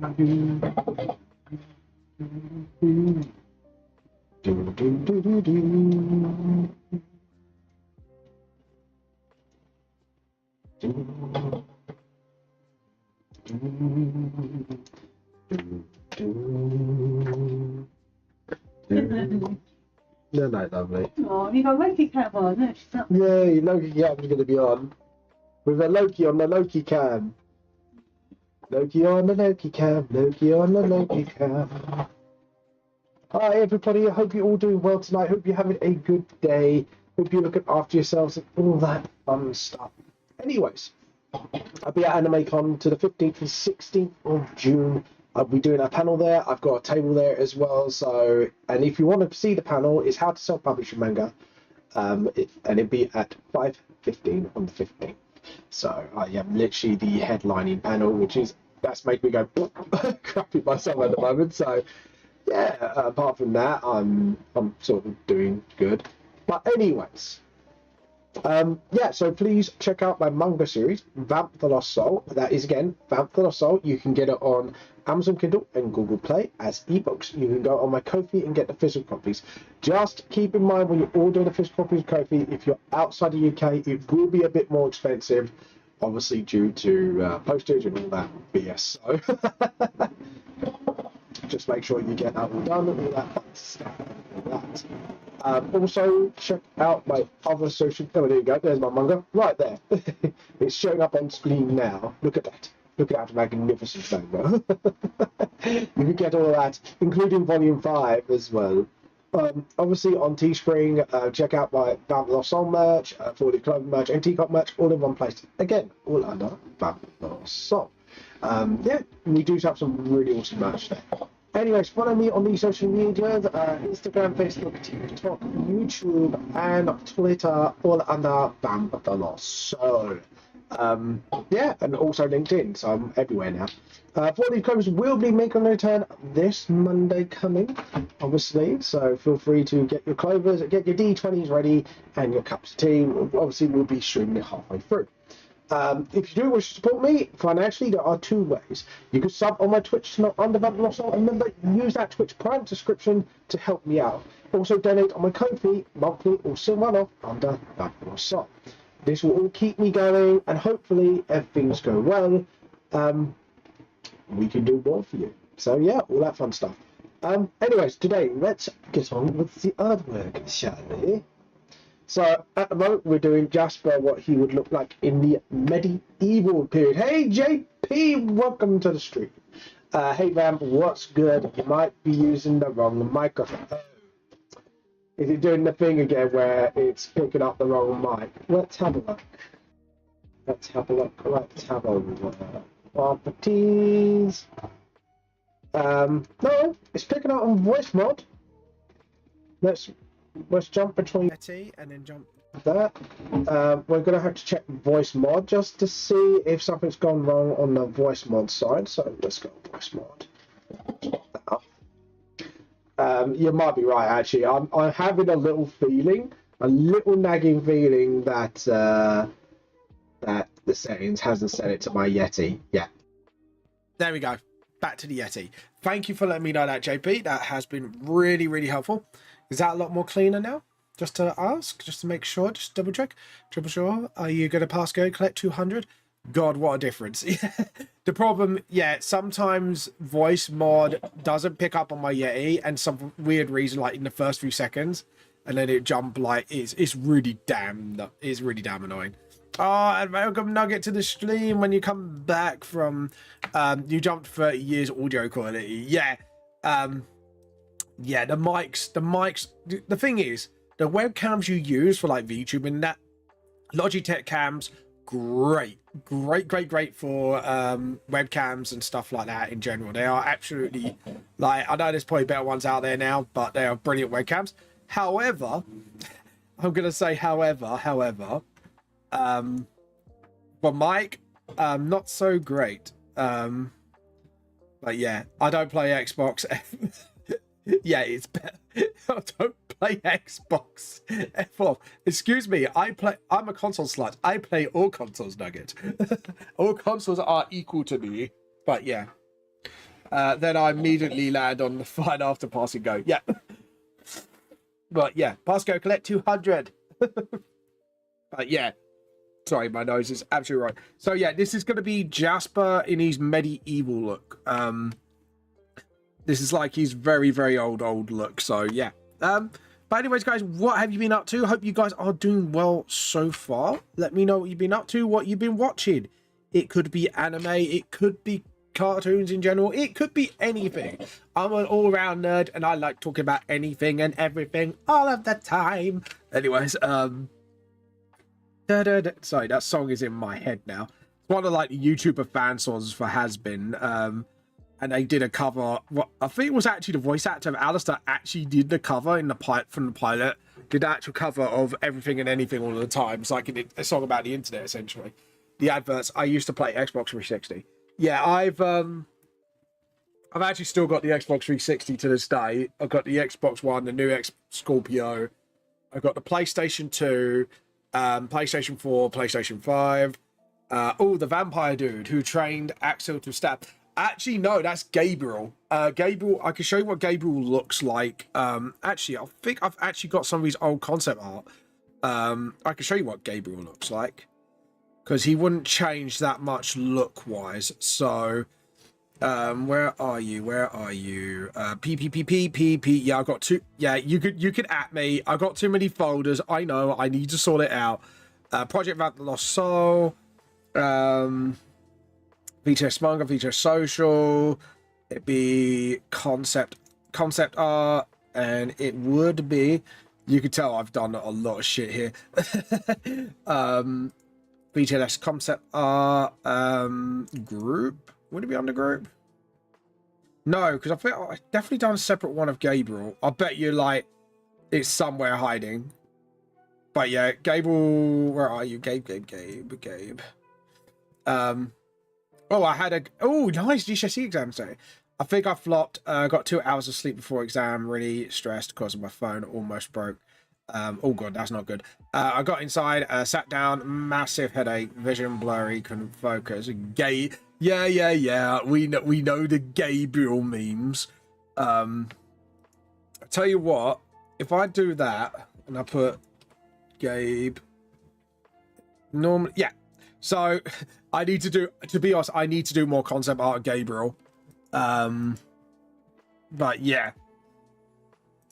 No, no, lovely. Oh, have you got Loki cam on? No, she's not. Yay, Loki cam's going to be on. With a Loki on the Loki cam. Loki on the Loki cam. Loki on the Loki cam. Hi, everybody. I hope you're all doing well tonight. Hope you're having a good day. Hope you're looking after yourselves and all that fun stuff. Anyways, I'll be at AnimeCon to the 15th and 16th of June. I'll be doing a panel there. I've got a table there as well. So, and if you want to see the panel, it's how to self-publish your manga. And it'll be at 5:15 on the 15th. So I am literally the headlining panel, which is that's made me go crappy myself at the moment. So yeah, apart from that, I'm sort of doing good. But anyways. Yeah, so please check out my manga series, Vamp the Lost Soul. That is, again, Vamp the Lost Soul. You can get it on Amazon Kindle and Google Play as ebooks. You can go on my Ko-fi and get the physical copies. Just keep in mind when you order the physical copies of Ko-fi, if you're outside the UK, it will be a bit more expensive, obviously due to postage and all that BS. So just make sure you get that all done and all that fun stuff and all that. Also, check out my other social... Oh, there you go. There's my manga. Right there. It's showing up on screen now. Look at that. Look at that magnificent manga. You can get all of that, including Volume 5 as well. Obviously, on Teespring, check out my Vamp the Lost Soul merch, 40 Clover merch, and Teacup merch, all in one place. Again, all under Vamp the Lost Soul. Yeah, we do have some really awesome merch there. Anyways, follow me on the social medias, Instagram, Facebook, TikTok, YouTube, and Twitter, all under Vamp the Lost Soul. Yeah, and also LinkedIn, so I'm everywhere now. 40 Clovers will be making a return this Monday coming, obviously, so feel free to get your Clovers, get your D20s ready, and your cups of tea. Obviously, we'll be streaming it halfway through. If you do wish to support me financially, there are two ways. You can sub on my Twitch channel under Vamp the Lost Soul, and remember, use that Twitch Prime subscription to help me out. Also, donate on my Ko-fi monthly or still one-off under Vamp the Lost Soul. This will all keep me going, and hopefully, if things go well, we can do more for you. So yeah, all that fun stuff. Anyways, today, let's get on with the artwork, shall we? So at the moment we're doing Jasper, what he would look like in the medieval period. Hey JP, welcome to the stream. Hey Vamp, what's good? You might be using the wrong microphone. Is it doing the thing again where it's picking up the wrong mic? Let's have a look. Let's have a look. Let's have a look. Properties. No, it's picking up on voice mod. Let's jump between and then jump that. We're going to have to check voice mod just to see if something's gone wrong on the voice mod side. So let's go voice mod. You might be right, actually. I'm having a little nagging feeling that that the settings hasn't set it to my Yeti yet. There we go. Back to the Yeti. Thank you for letting me know that, JP. That has been really, really helpful. Is that a lot more cleaner now? Just to ask, just to make sure, just double check. Triple sure. Are you going to pass go collect 200? God, what a difference. The problem, yeah, sometimes voice mod doesn't pick up on my Yeti and some weird reason, like in the first few seconds, and then it jump like it's really damn annoying. Oh, and welcome Nugget to the stream. When you come back from you jumped 30 years audio quality. Yeah. Yeah, the mics, the thing is, the webcams you use for like VTube and that, Logitech cams, great for webcams and stuff like that in general. They are absolutely, like, I know there's probably better ones out there now, but they are brilliant webcams. However, I'm going to say however, for mic, not so great. But yeah, I don't play Xbox. Yeah, it's better. I don't play Xbox. F off. Excuse me. I'm a console slut. I play all consoles, Nugget. All consoles are equal to me. But yeah. then I immediately land on the fine after pass and go. Yeah. But yeah, pass go, collect 200. But yeah. Sorry, my nose is absolutely right. So yeah, this is going to be Jasper in his medieval look. This is like his very, very old look. So yeah. But anyways, guys, what have you been up to? Hope you guys are doing well so far. Let me know what you've been up to, what you've been watching. It could be anime. It could be cartoons in general. It could be anything. I'm an all-round nerd, and I like talking about anything and everything all of the time. Anyways, sorry, that song is in my head now. It's one of like the YouTuber fan songs for Has Been. And they did a cover. What I think it was actually the voice actor of Alistair actually did the cover in the from the pilot. Did the actual cover of Everything and Anything all the time. It's like a song about the internet, essentially. The adverts. I used to play Xbox 360. Yeah, I've actually still got the Xbox 360 to this day. I've got the Xbox One, the new Scorpio. I've got the PlayStation 2, PlayStation 4, PlayStation 5. The vampire dude who trained Axel to stab. Actually, no, that's Gabriel. Gabriel, I can show you what Gabriel looks like. Actually, I think I've actually got some of his old concept art. I can show you what Gabriel looks like. Because he wouldn't change that much look-wise. So, where are you? Where are you? P. Yeah, I got two. Yeah, you could at me. I got too many folders. I know. I need to sort it out. Project Vampire the Lost Soul. VTS manga, VTS social, it'd be concept art, and it would be, you could tell I've done a lot of shit here. VTS concept art, group, would it be under group? No, because I think I've definitely done a separate one of Gabriel. I bet you like it's somewhere hiding. But yeah, Gabriel, where are you? Gabe. I had a nice GCSE exam today. I think I flopped. Got 2 hours of sleep before exam. Really stressed because my phone almost broke. Oh god, that's not good. I got inside, sat down, massive headache, vision blurry, couldn't focus. Yeah. We know the Gabriel memes. I tell you what, if I do that and I put Gabe, normally, yeah. So I need to do, to be honest, I need to do more concept art of Gabriel. But yeah,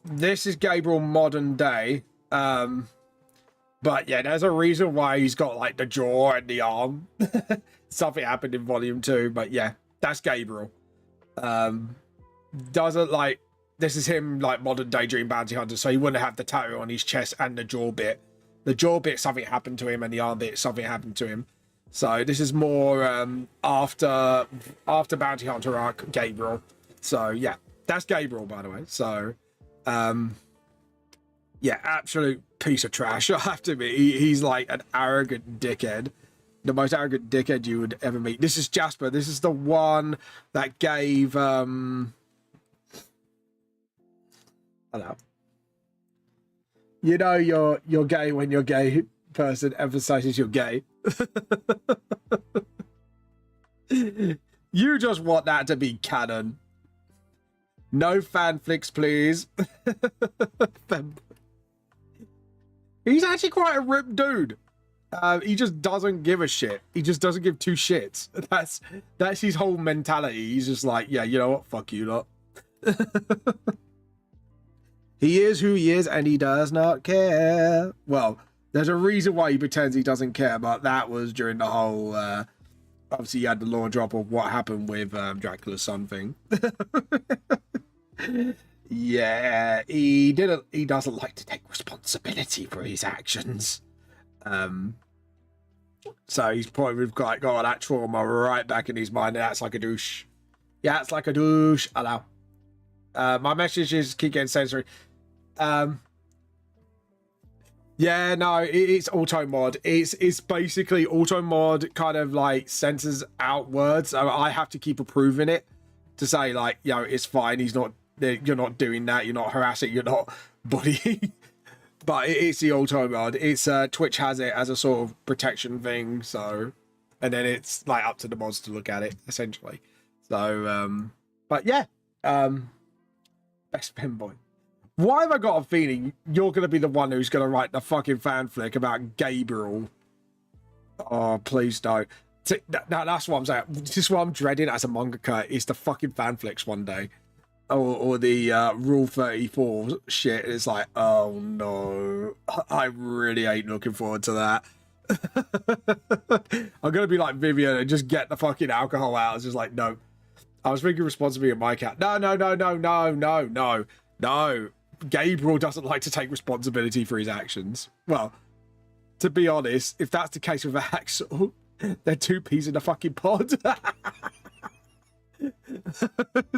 this is Gabriel modern day. But yeah, there's a reason why he's got like the jaw and the arm. Something happened in volume 2, but yeah, that's Gabriel. Doesn't like, this is him like modern day Dream Bounty Hunter, so he wouldn't have the tattoo on his chest and the jaw bit. The jaw bit, something happened to him, and the arm bit, something happened to him. So this is more after Bounty Hunter arc Gabriel. So yeah, that's Gabriel, by the way. So yeah, absolute piece of trash. I have to admit, he's like an arrogant dickhead, the most arrogant dickhead you would ever meet. This is Jasper. This is the one that gave hello. You know you're gay when your gay person emphasizes you're gay. You just want that to be canon. No fanfics, please. He's actually quite a ripped dude. He just doesn't give a shit. He just doesn't give 2 shits. That's his whole mentality. He's just like, yeah, you know what? Fuck you lot. He is who he is, and he does not care. Well, there's a reason why he pretends he doesn't care, but that was during the whole, obviously you had the lore drop of what happened with Dracula's son thing. Yeah, he doesn't like to take responsibility for his actions. So he's probably got that trauma right back in his mind, and that's like a douche. Yeah, it's like a douche. Hello. My message is keep getting censored. Yeah, no, it's auto mod. It's basically auto mod kind of like censors out words. So I have to keep approving it to say like, you know, it's fine. You're not doing that. You're not harassing. You're not bullying. But it's the auto mod. It's Twitch has it as a sort of protection thing. So, and then it's like up to the mods to look at it essentially. So But yeah, best fanboy. Why have I got a feeling you're going to be the one who's going to write the fucking fanfic about Gabriel? Oh, please don't. Now that's what I'm saying. This is what I'm dreading as a mangaka, is the fucking fanflics one day. Or the Rule 34 shit. It's like, oh no. I really ain't looking forward to that. I'm going to be like Vivian and just get the fucking alcohol out. It's just like, no. I was thinking responsibility of my cat. No. Gabriel doesn't like to take responsibility for his actions. Well, to be honest, if that's the case with Axel, they're two peas in a fucking pod.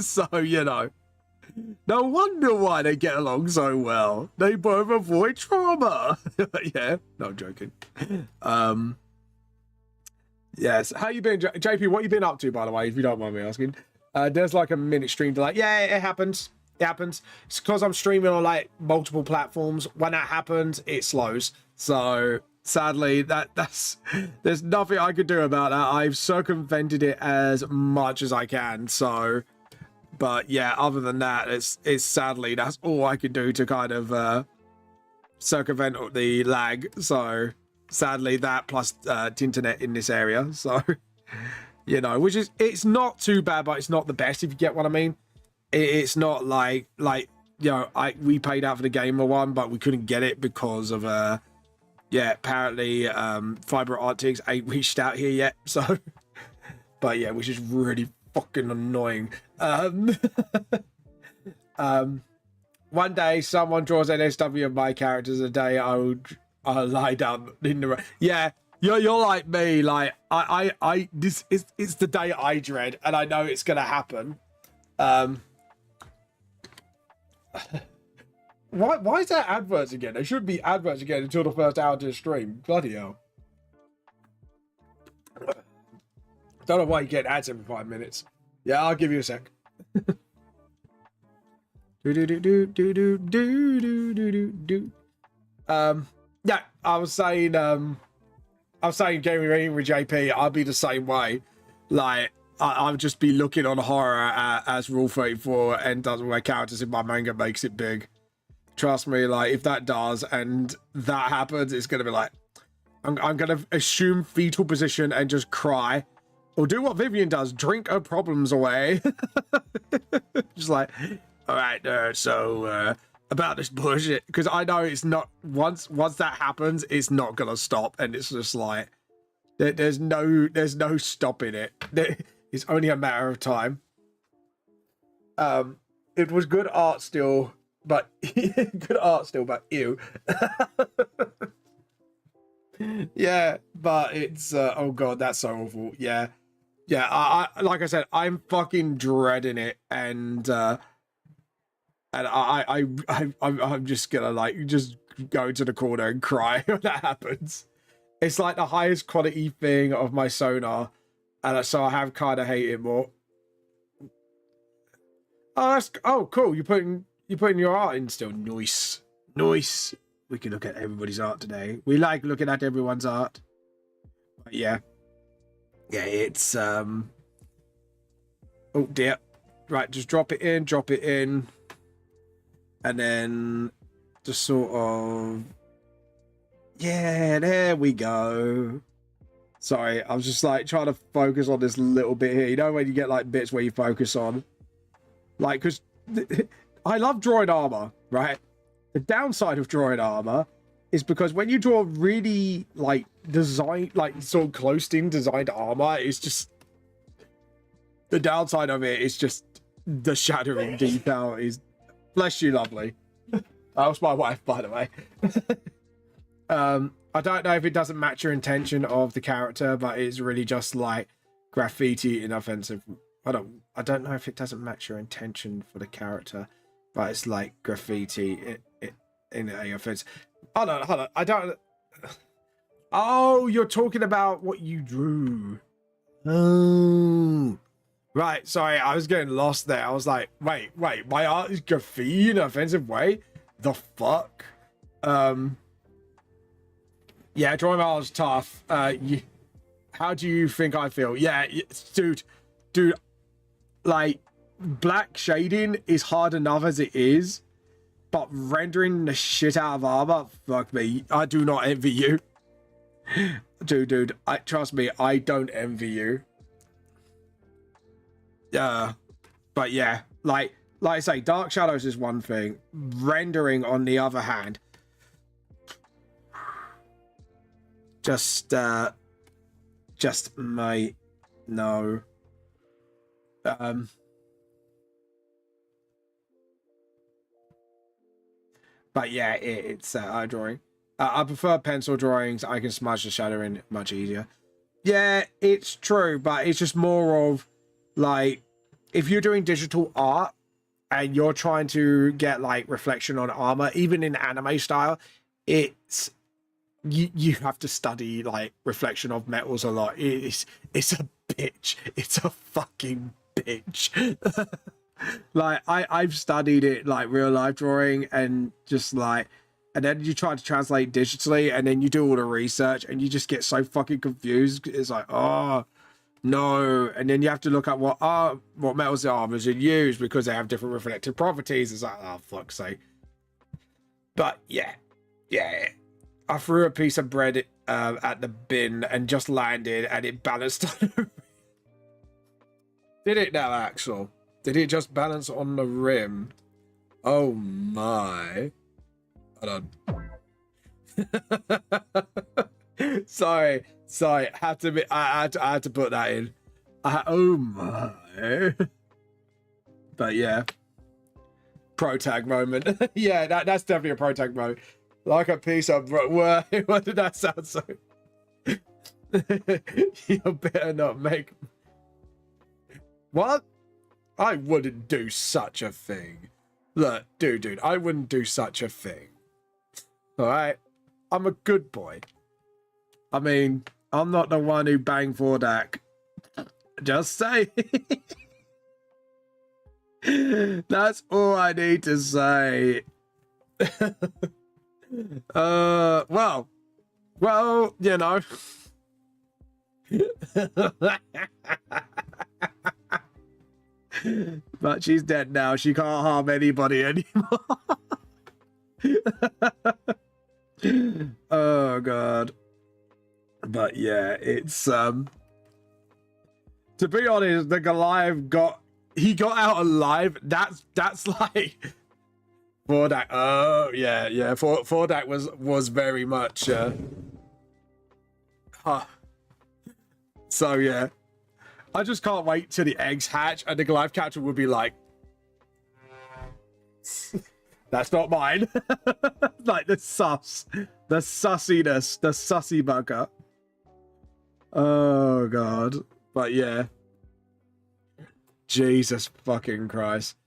So, you know, no wonder why they get along so well. They both avoid trauma. Yeah, no, I'm joking. Yes, how you been, JP? What you been up to, by the way, if you don't mind me asking? There's like a minute stream delay. Yeah, it happens. It happens. It's because I'm streaming on like multiple platforms. When that happens, it slows. So sadly, there's nothing I could do about that. I've circumvented it as much as I can. So, but yeah, other than that, it's sadly that's all I can do to kind of circumvent the lag. So sadly, that plus internet in this area. So. You know, which is, it's not too bad, but it's not the best, if you get what I mean. It's not like, you know, we paid out for the Gamer one, but we couldn't get it because of, yeah, apparently, Fiber Arctics ain't reached out here yet, so, but yeah, which is really fucking annoying. One day, someone draws NSW of my characters, a day I'll lie down in the, yeah. You're like me, like this is, it's the day I dread, and I know it's gonna happen. Why is there adverts again? There should be adverts again until the first hour to the stream. Bloody hell. Don't know why you get ads every 5 minutes. Yeah, I'll give you a sec. Yeah, I was saying gaming rating with JP, I'll be the same way. Like, I'll just be looking on horror as Rule 34 and does my characters in my manga makes it big. Trust me, like, if that does and that happens, it's gonna be like, I'm gonna assume fetal position and just cry. Or do what Vivian does, drink her problems away. Just like, all right, so about this bullshit, because I know it's not, once that happens, it's not gonna stop, and it's just like there's no stopping it. It's only a matter of time. It was good art still, but ew. Yeah, but it's oh god, that's so awful. Yeah, I like I said, I'm fucking dreading it, and I'm just gonna like just go to the corner and cry when that happens. It's like the highest quality thing of my sonar, and so I have kind of hate it more. Oh cool. You're putting your art in still. Nice. We can look at everybody's art today. We like looking at everyone's art. But yeah, it's oh dear. Right, just drop it in. And then just sort of, yeah, there we go. Sorry, I was just like trying to focus on this little bit here. You know when you get like bits where you focus on, like, because I love drawing armor, right? The downside of drawing armor is because when you draw really like design, like sort of close in designed armor, it's just, the downside of it is just the shattering detail is, bless you, lovely. That was my wife, by the way. I don't know if it doesn't match your intention of the character, but it's really just like graffiti inoffensive. I don't know if it doesn't match your intention for the character, but it's like graffiti in a offense. Hold on. I don't. Oh, you're talking about what you drew. Oh. Right, sorry, I was getting lost there. I was like, wait, my art is graffiti in an offensive way? The fuck? Yeah, drawing art is tough. How do you think I feel? Yeah, dude, like, black shading is hard enough as it is, but rendering the shit out of armor, fuck me, I do not envy you. Dude, trust me, I don't envy you. But yeah, like I say, Dark Shadows is one thing. Rendering, on the other hand, just mate, no. But yeah, it's eye drawing. I prefer pencil drawings. I can smudge the shadow in much easier. Yeah, it's true, but it's just more of like, if you're doing digital art and you're trying to get like reflection on armor, even in anime style, it's you have to study like reflection of metals a lot. It's a bitch. It's a fucking bitch. Like I've studied it like real life drawing, and just like, and then you try to translate digitally, and then you do all the research and you just get so fucking confused. It's like, oh no, and then you have to look up what metals the armors are used because they have different reflective properties. It's like, oh fuck's sake. But yeah, I threw a piece of bread at the bin and just landed, and it balanced on the... Did it now, Axel? Did it just balance on the rim? Oh my. Hold on. sorry. I had to put that in. Oh my. But yeah. Pro tag moment. Yeah, that's definitely a pro tag moment. Like a piece of what did that sound so? You better not make... What? I wouldn't do such a thing. Look, dude, I wouldn't do such a thing. Alright? I'm a good boy. I mean, I'm not the one who banged Vordak. Just say. That's all I need to say. Well, you know. But she's dead now. She can't harm anybody anymore. Oh god. But yeah, it's to be honest, the Goliath got out alive. That's like Vordak. Oh yeah. Vordak was very much so yeah. I just can't wait till the eggs hatch and the Goliath catcher will be like, that's not mine. Like the sussiness, the sussy bugger. Oh god. But yeah. Jesus fucking Christ.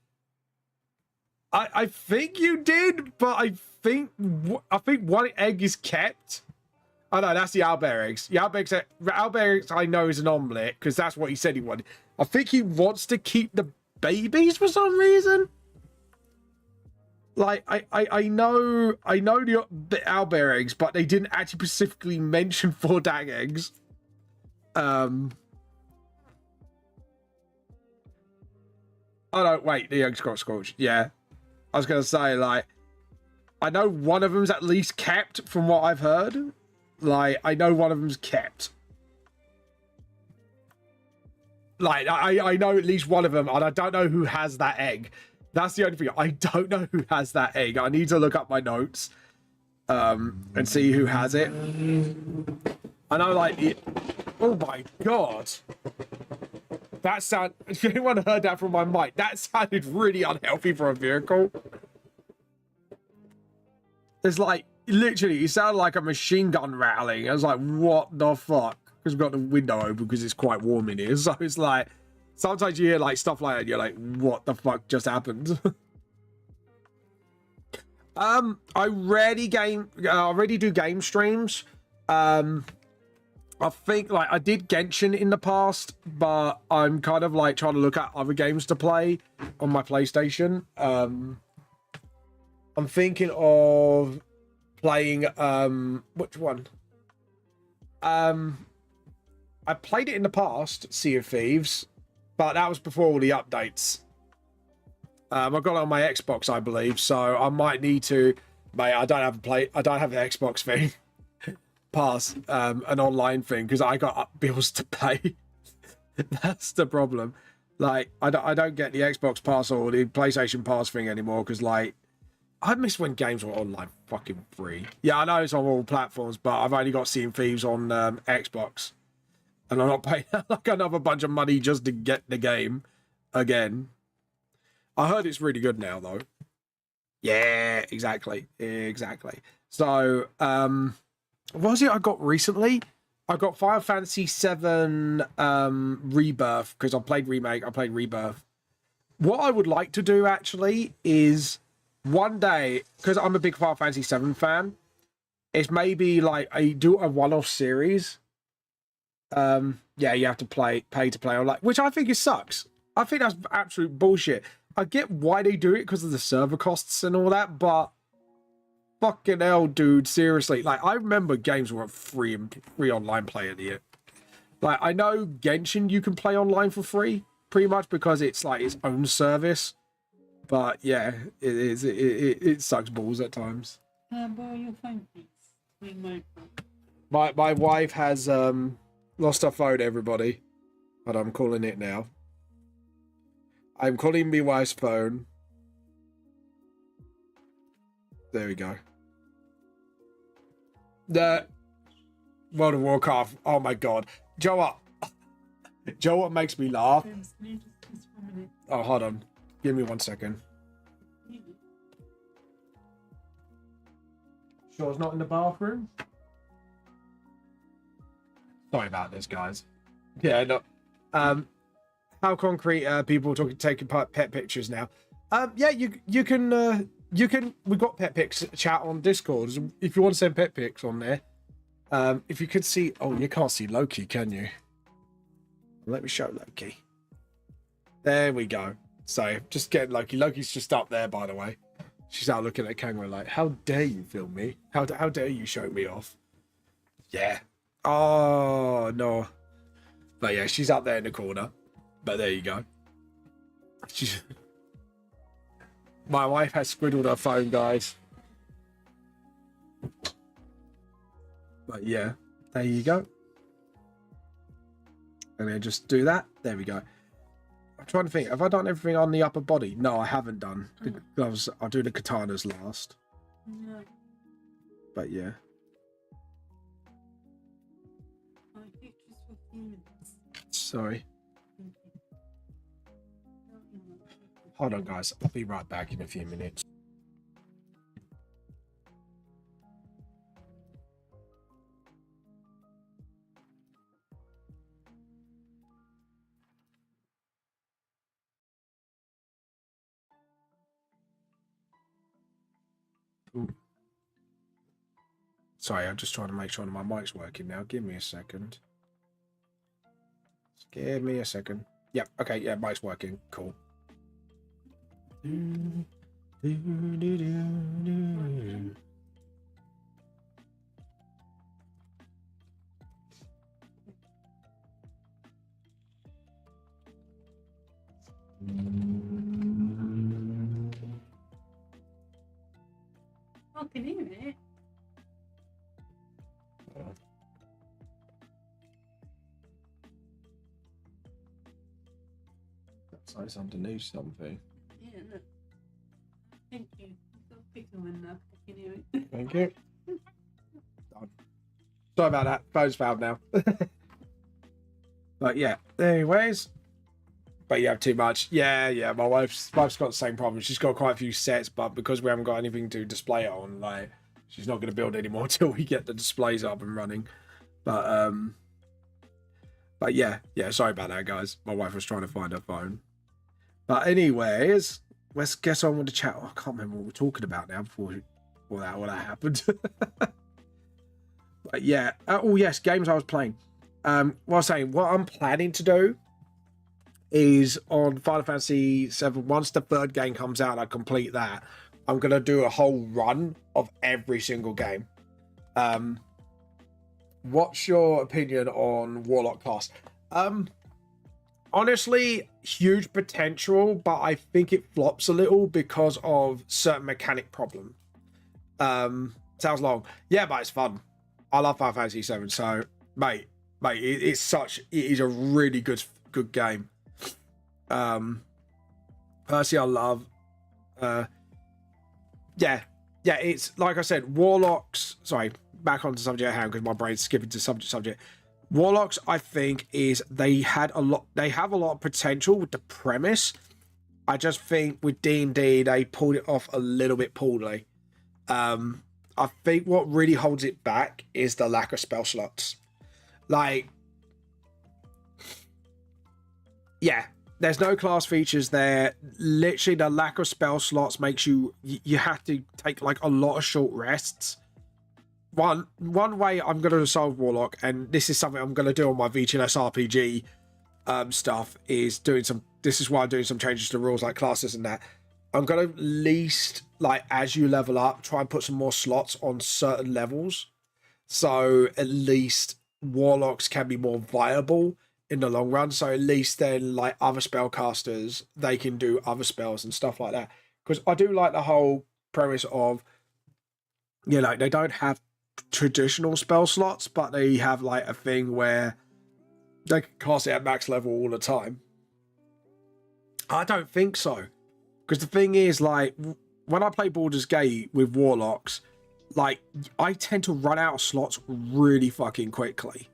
I think you did, but I think one egg is kept. Oh no, that's the owlbear eggs. The owlbear eggs I know is an omelette because that's what he said he wanted. I think he wants to keep the babies for some reason. Like I know the owlbear eggs, but they didn't actually specifically mention 4 dag eggs. Oh no, wait, the eggs got scorched. Yeah, I was gonna say, like, I know one of them's at least kept from what I've heard. Like, I know one of them's kept. Like, I know at least one of them, and I don't know who has that egg. That's the only thing. I don't know who has that egg. I need to look up my notes and see who has it. I know, like, oh my god. That sound... If anyone heard that from my mic, that sounded really unhealthy for a vehicle. It's like, literally, it sounded like a machine gun rattling. I was like, what the fuck? Because we've got the window open because it's quite warm in here. So it's like, sometimes you hear like stuff like that and you're like, what the fuck just happened? I already do game streams. I think like I did Genshin in the past, but I'm kind of like trying to look at other games to play on my PlayStation. I'm thinking of playing which one? I played it in the past, Sea of Thieves, but that was before all the updates. I got it on my Xbox, I believe, so I might need to. Mate, I don't have the Xbox thing pass, an online thing, because I got bills to pay. That's the problem. Like, I don't get the Xbox pass or the PlayStation pass thing anymore, because like I miss when games were online fucking free. Yeah, I know it's on all platforms, but I've only got Sea and Thieves on Xbox, and I'm not paying like another bunch of money just to get the game again. I heard it's really good now, though. Yeah, exactly. So, what was it I got recently? I got Final Fantasy VII Rebirth, because I played Remake, I played Rebirth. What I would like to do, actually, is one day, because I'm a big Final Fantasy VII fan, is maybe like do a one-off series. Yeah, you have to pay to play online, which I think it sucks. I think that's absolute bullshit. I get why they do it because of the server costs and all that, but fucking hell, dude, seriously. Like, I remember games were free online play at the end. Like, I know Genshin you can play online for free, pretty much, because it's like its own service. But yeah, it sucks balls at times. Can I borrow your phone, please? Ring my phone. My wife has lost her phone, everybody. But I'm calling it now. I'm calling my wife's phone. There we go. The World of Warcraft. Oh my god. Joe, what makes me laugh? Oh, hold on. Give me 1 second. Sure it's not in the bathroom? Sorry about this, guys. Yeah, no. How concrete people taking pet pictures now? Yeah, you can we've got pet pics chat on Discord if you want to send pet pics on there. If you could see, oh, you can't see Loki, can you? Let me show Loki. There we go. So just get Loki. Loki's just up there, by the way. She's out looking at the camera like, how dare you film me? How dare you show me off? Yeah. Oh no. But yeah, she's up there in the corner. But there you go. She's... My wife has squiddled her phone, guys. But yeah, there you go. And then just do that. There we go. I'm trying to think. Have I done everything on the upper body? No, I haven't done. The gloves. I'll do the katanas last. No. But yeah. I think just for a few minutes. Sorry. Hold on, guys. I'll be right back in a few minutes. Ooh. Sorry, I'm just trying to make sure my mic's working now. Give me a second. Give me a second. Yep. Okay. Yeah, mic's working. Cool. I can hear it. That's nice underneath something. Yeah, look. Thank you. You've got a picture one now. I can hear it. Thank you. Sorry about that. Phone's fouled now. But yeah, anyways. But you have too much. Yeah. My wife's got the same problem. She's got quite a few sets, but because we haven't got anything to display it on, like, she's not going to build anymore till we get the displays up and running. But yeah. Sorry about that, guys. My wife was trying to find her phone. But anyways, let's get on with the chat. Oh, I can't remember what we're talking about now before that happened. But yeah. Oh yes, games I was playing. What I was saying, what I'm planning to do is on Final Fantasy VII, once the third game comes out and I complete that, I'm going to do a whole run of every single game. What's your opinion on Warlock class? honestly, huge potential, but I think it flops a little because of certain mechanic problem. Sounds long. Yeah, but it's fun. I love Final Fantasy 7, so mate, it is a really good game. Personally, I love yeah, it's like I said, Warlocks, sorry, back onto subject at hand because my brain's skipping to subject. Warlocks, I think, they have a lot of potential with the premise. I just think with D&D they pulled it off a little bit poorly. I think what really holds it back is the lack of spell slots. Like, yeah, there's no class features there. Literally, the lack of spell slots makes you have to take like a lot of short rests. One way I'm going to solve Warlock, and this is something I'm going to do on my VTLS RPG stuff, is doing some. This is why I'm doing some changes to rules like classes and that. I'm going to at least, like, as you level up, try and put some more slots on certain levels, so at least Warlocks can be more viable in the long run. So at least then, like, other spellcasters, they can do other spells and stuff like that. Because I do like the whole premise of, you know, they don't have traditional spell slots, but they have like a thing where they can cast it at max level all the time. I don't think so, because the thing is, like, when I play Baldur's Gate with Warlocks, like, I tend to run out of slots really fucking quickly.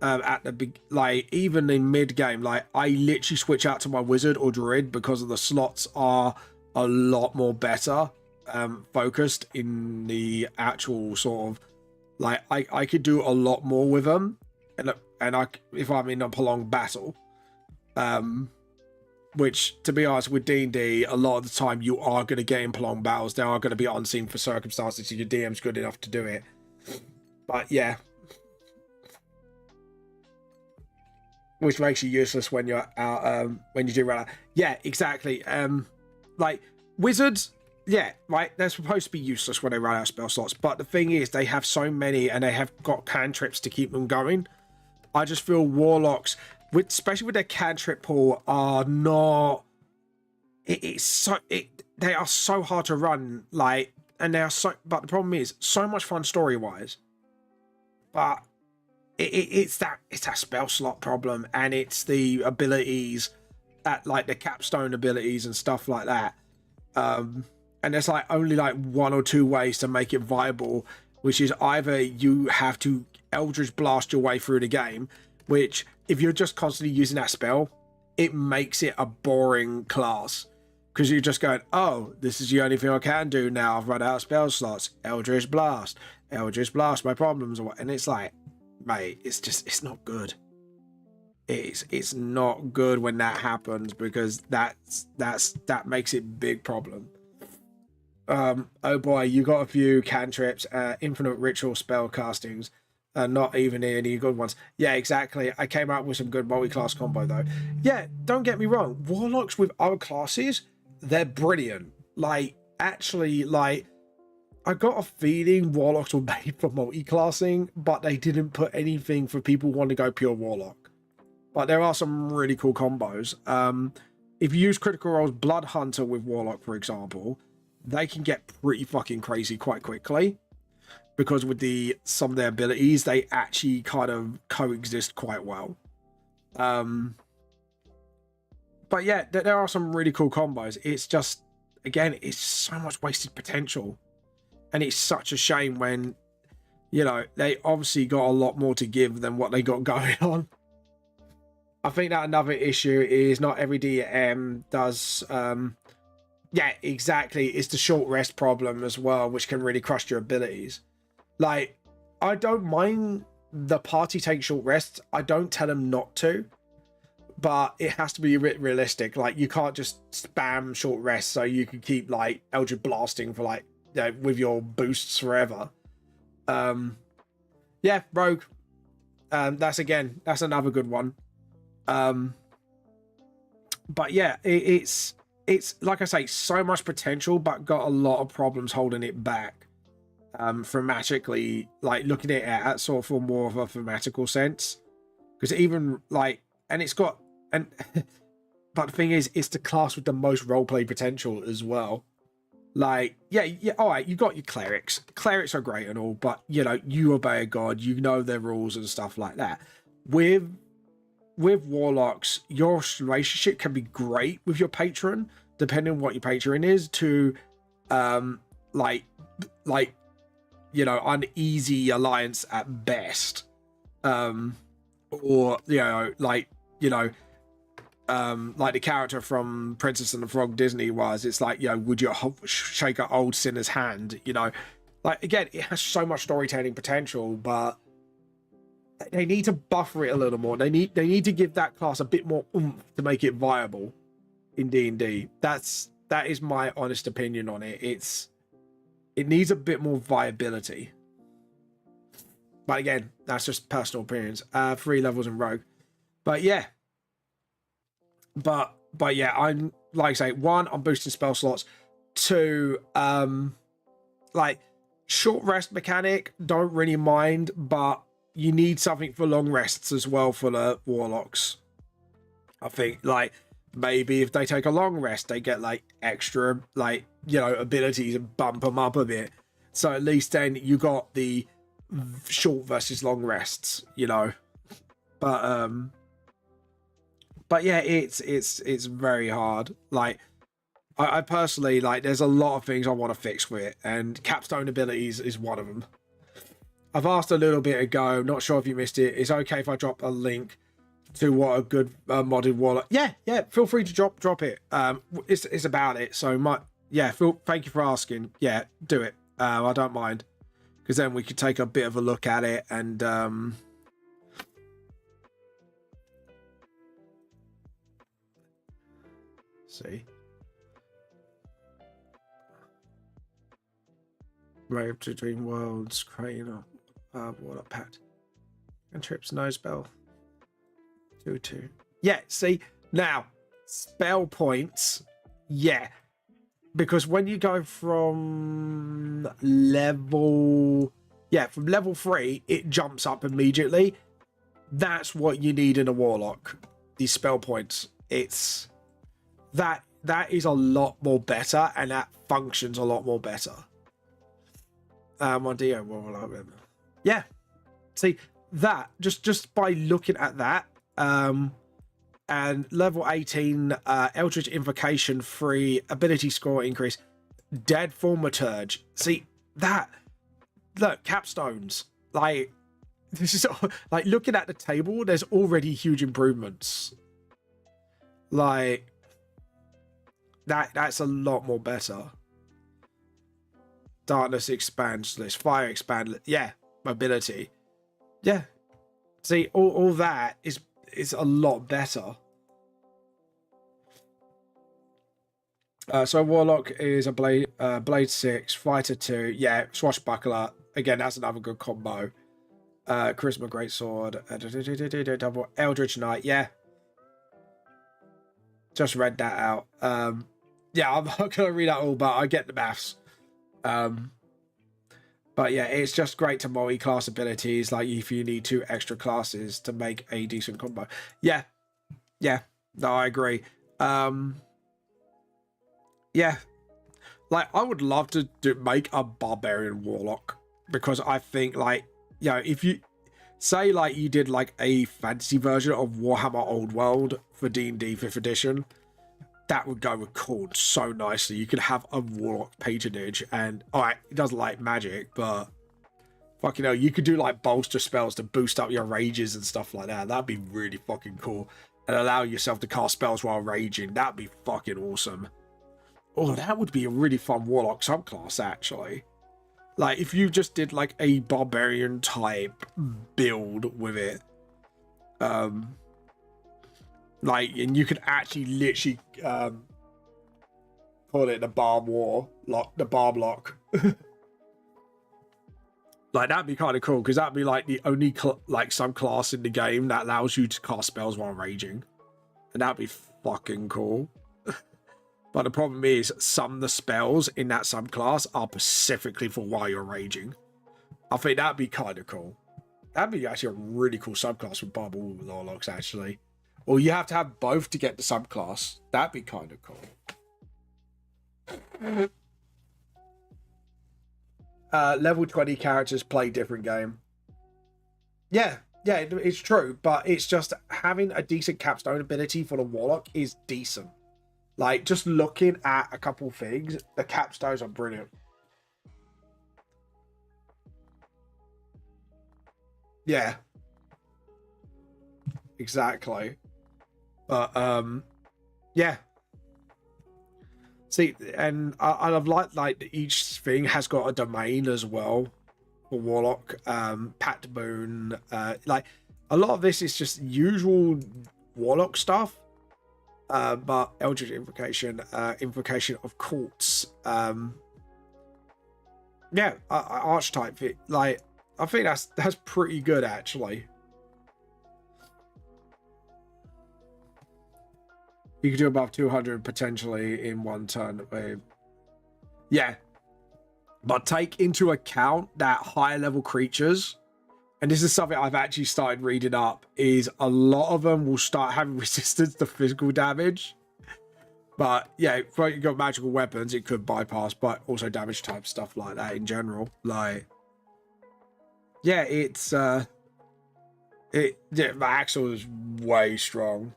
At the big, like, even in mid game, like, I literally switch out to my wizard or druid because of the slots are a lot more better focused in the actual sort of, like, I could do a lot more with them, and if I'm in a prolonged battle, which, to be honest, with D&D, a lot of the time you are going to get in prolonged battles. They are going to be unseen for circumstances, so your DM's good enough to do it. But yeah, which makes you useless when you're out, when you do run out. Yeah, exactly. Like, wizards, yeah, right, they're supposed to be useless when they run out of spell slots, but the thing is, they have so many and they have got cantrips to keep them going. I just feel Warlocks, especially with their cantrip pool, are not, they are so hard to run, like, and they are so, but the problem is, so much fun story wise, but it's that spell slot problem, and it's the abilities, at like the capstone abilities and stuff like that. And there's like only like one or two ways to make it viable, which is either you have to Eldritch Blast your way through the game, which, if you're just constantly using that spell, it makes it a boring class, because you're just going, oh, this is the only thing I can do now. I've run out of spell slots. Eldritch Blast my problems, and it's like, mate, it's not good. It's not good when that happens, because that makes it a big problem. Oh boy, you got a few cantrips, infinite ritual spell castings, not even any good ones. Yeah, exactly. I came out with some good multi-class combo though. Yeah, don't get me wrong, Warlocks with other classes, they're brilliant. Like, actually, like, I got a feeling Warlocks were made for multi-classing, but they didn't put anything for people who want to go pure Warlock. But there are some really cool combos. If you use Critical Role's Blood Hunter with Warlock, for example, they can get pretty fucking crazy quite quickly, because with some of their abilities, they actually kind of coexist quite well. But yeah, there are some really cool combos. It's just, again, it's so much wasted potential, and it's such a shame when, you know, they obviously got a lot more to give than what they got going on. I think that another issue is not every DM does. Yeah, exactly. It's the short rest problem as well, which can really crush your abilities. Like, I don't mind the party take short rests. I don't tell them not to, but it has to be a bit realistic. Like, you can't just spam short rests so you can keep, like, Eldritch Blasting for, like, you know, with your boosts forever. Yeah, Rogue. That's another good one. But yeah, it's like I say, so much potential, but got a lot of problems holding it back. Thematically, like, looking at it at sort of more of a thematical sense, because even like, and it's got and but the thing is, it's the class with the most roleplay potential as well. Like, yeah, all right, you got your clerics. Clerics are great and all, but you know, you obey a god, you know their rules and stuff like that. With warlocks, your relationship can be great with your patron, depending on what your patron is, to like you know, uneasy alliance at best. Or you know, like the character from Princess and the Frog Disney was, it's like, you know, would you shake an old sinner's hand? You know, like, again, it has so much storytelling potential, but they need to buffer it a little more. They need to give that class a bit more oomph to make it viable in D&D. That is my honest opinion on it. It needs a bit more viability. But again, that's just personal opinions. 3 levels in Rogue. But yeah. But yeah, I'm, like I say, 1, I'm boosting spell slots. 2, like, short rest mechanic, don't really mind, but you need something for long rests as well for the warlocks. I think, like, maybe if they take a long rest, they get like extra, like, you know, abilities and bump them up a bit. So at least then you got the short versus long rests, you know. But yeah, it's very hard. Like, I personally, like, there's a lot of things I want to fix with it, and capstone abilities is one of them. I've asked a little bit ago, not sure if you missed it. It's okay if I drop a link to what a good modded warlock. Yeah, feel free to drop it. It's about it. So thank you for asking. Yeah, do it. I don't mind, because then we could take a bit of a look at it and see. Brave between worlds, Crane, warlock pact, and trips no spell. 2/2. Yeah, see, now spell points, yeah, because when you go from level 3, it jumps up immediately. That's what you need in a warlock, these spell points. It's that is a lot more better, and that functions a lot more better. Yeah, see that just by looking at that. And level 18, Eldritch Invocation 3, ability score increase, Dead Thaumaturge. See that? Look, capstones. Like, this is like, looking at the table, there's already huge improvements. Like, that's a lot more better. Darkness expands list, fire expand, yeah, mobility, yeah. See, all that is a lot better. So Warlock is a blade 6, fighter 2, yeah, swashbuckler. Again, that's another good combo. Charisma greatsword, double Eldritch Knight, yeah. Just read that out. Yeah, I'm not gonna read that all, but I get the maths. But yeah, it's just great to multi-class abilities, like if you need 2 extra classes to make a decent combo. Yeah, no, I agree. Yeah, like, I would love to make a barbarian warlock, because I think, like, you know, if you say, like, you did like a fantasy version of Warhammer Old World for D&D 5th edition, that would go with Khorne so nicely. You could have a warlock patronage, and alright, it doesn't like magic, but fucking hell, you could do like bolster spells to boost up your rages and stuff like that. That'd be really fucking cool, and allow yourself to cast spells while raging. That'd be fucking awesome. Oh, that would be a really fun warlock subclass, actually. Like, if you just did like a barbarian type build with it, like, and you could actually literally call it the barb lock. Like, that'd be kind of cool, because that'd be like the only like subclass in the game that allows you to cast spells while raging, and that'd be fucking cool. But the problem is, some of the spells in that subclass are specifically for while you're raging. I think that'd be kind of cool. That'd be actually a really cool subclass with barb warlocks, actually. Or you have to have both to get the subclass. That'd be kind of cool. Level 20 characters play different game. Yeah, it's true, but it's just having a decent capstone ability for the Warlock is decent. Like, just looking at a couple things, the capstones are brilliant. Yeah. Exactly. But, yeah. See, and I've like each thing has got a domain as well for Warlock. Pact Boon, like a lot of this is just usual Warlock stuff. But Eldritch Invocation, Invocation of Courts, yeah, Archetype. Like, I think that's pretty good actually. You could do above 200 potentially in one turn. Yeah. But take into account that higher level creatures, and this is something I've actually started reading up, is a lot of them will start having resistance to physical damage. But yeah, if you've got magical weapons, it could bypass, but also damage type stuff like that in general. Like, yeah, it's the Axel is way strong.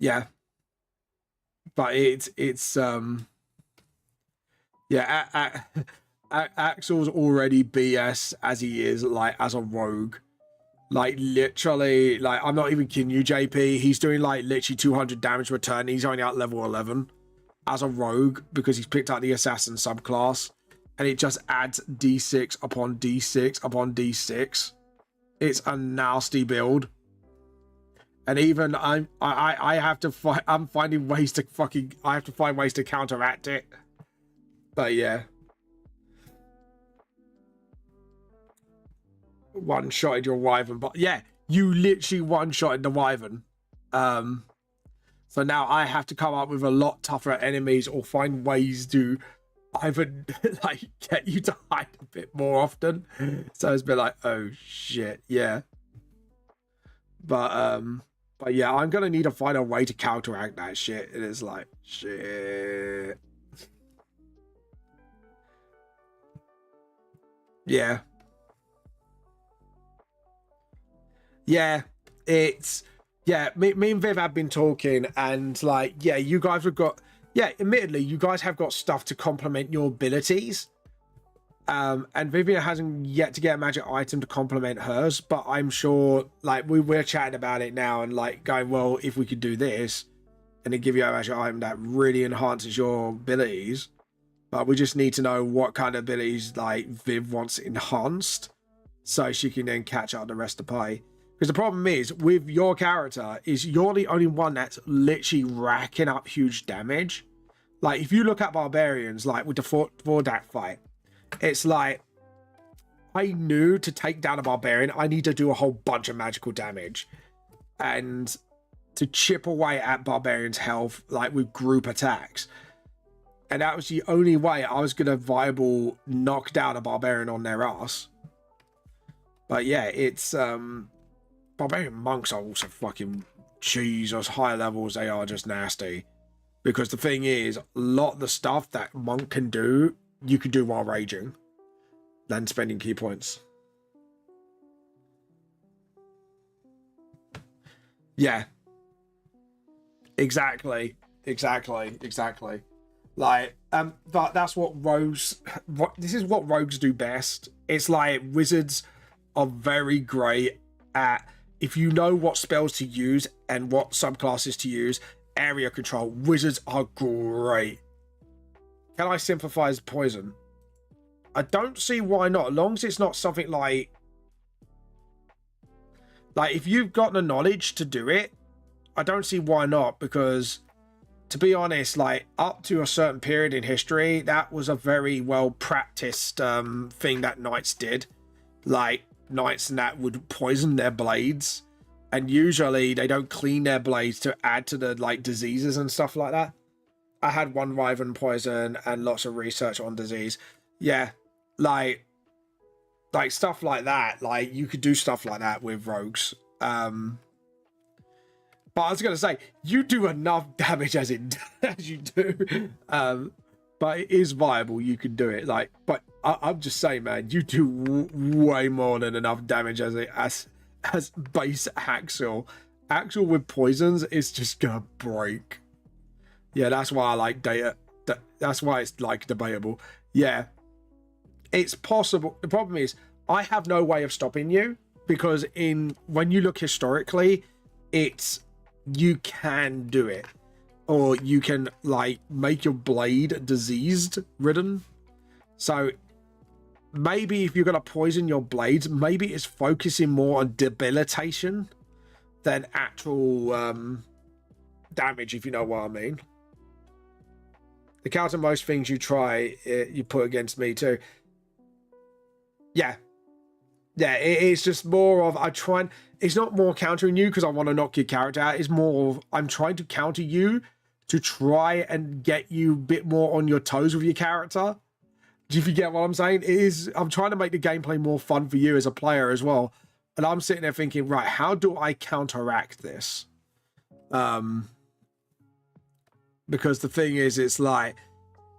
Yeah, but it's yeah, Axel's already BS as he is, like, as a rogue. Like, literally, like, I'm not even kidding you, JP. He's doing, like, literally 200 damage return. He's only at level 11 as a rogue because he's picked up the assassin subclass, and it just adds d6 upon d6 upon d6. It's a nasty build. And even I have to find, I'm finding ways to fucking, I have to find ways to counteract it. But yeah. One-shotted your wyvern, but yeah, you literally one-shotted the wyvern. So now I have to come up with a lot tougher enemies or find ways to either like get you to hide a bit more often. So it's been like, oh shit, yeah. But yeah, I'm gonna need to find a way to counteract that shit. It is like, shit. Yeah. Yeah, it's, yeah, me and Viv have been talking, and like, yeah, you guys have got, yeah, admittedly, you guys have got stuff to complement your abilities. And Vivian hasn't yet to get a magic item to complement hers, but I'm sure, like, we're chatting about it now and like going, well, if we could do this and then give you a magic item that really enhances your abilities, but we just need to know what kind of abilities like Viv wants enhanced so she can then catch up the rest of the pie. Because the problem is with your character is you're the only one that's literally racking up huge damage. Like, if you look at barbarians, like with the Vordak fight, it's like, I knew to take down a barbarian, I need to do a whole bunch of magical damage. And to chip away at barbarians' health, like with group attacks. And that was the only way I was going to viable knock down a barbarian on their ass. But yeah, it's, barbarian monks are also fucking, Jesus, higher levels, they are just nasty. Because the thing is, a lot of the stuff that monk can do, you can do while raging than spending key points. Yeah. Exactly. Like, but that's what rogues, this is what rogues do best. It's like wizards are very great at, if you know what spells to use and what subclasses to use, area control, wizards are great. Can I sympathize poison? I don't see why not, as long as it's not something like if you've got the knowledge to do it, I don't see why not, because to be honest, like, up to a certain period in history, that was a very well practiced thing that knights did. Like, knights and that would poison their blades, and usually they don't clean their blades to add to the like diseases and stuff like that. I had one wyvern poison and lots of research on disease. Yeah, like stuff like that. Like, you could do stuff like that with rogues. But I was gonna say, you do enough damage as you do. But it is viable. You can do it. Like, but I'm just saying, man, you do way more than enough damage as base Axel. Axel with poisons is just gonna break. Yeah, that's why I like data. That's why it's like debatable. Yeah, it's possible. The problem is I have no way of stopping you, because when you look historically, you can do it, or you can like make your blade diseased ridden. So maybe if you're gonna poison your blades, maybe it's focusing more on debilitation than actual damage, if you know what I mean. The counter most things you try, you put against me too. Yeah, it's just more of it's not more countering you because I want to knock your character out. It's more of I'm trying to counter you to try and get you a bit more on your toes with your character. Do you get what I'm saying? I'm trying to make the gameplay more fun for you as a player as well. And I'm sitting there thinking, right, how do I counteract this? Because the thing is, it's like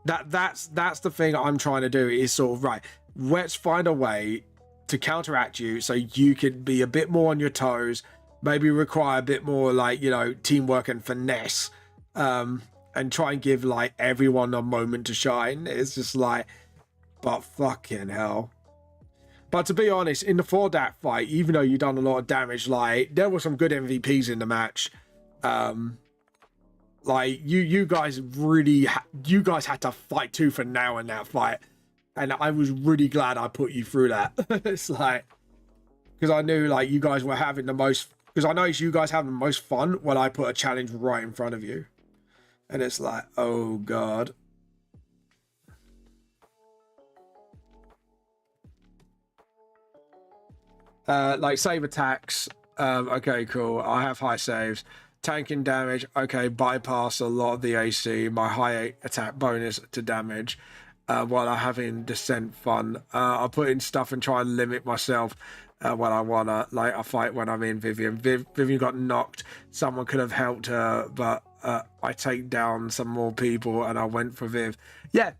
that's the thing I'm trying to do is sort of, right, let's find a way to counteract you so you can be a bit more on your toes, maybe require a bit more like, you know, teamwork and finesse, and try and give like everyone a moment to shine. It's just like, but fucking hell. But to be honest, in the Fordat fight, even though you've done a lot of damage, like there were some good MVPs in the match. Like you guys had to fight tooth and nail in that fight, and I was really glad I put you through that. It's like, because I knew like you guys were having the most, because I noticed you guys having the most fun when I put a challenge right in front of you, and it's like, oh god. Like save attacks, okay, cool. I have high saves. Tanking damage, okay, bypass a lot of the AC, my high attack bonus to damage, while I'm having descent fun. I put in stuff and try and limit myself when I wanna, like I fight when I'm in Vivian. Vivian got knocked, someone could have helped her, but I take down some more people and I went for Viv. Yeah,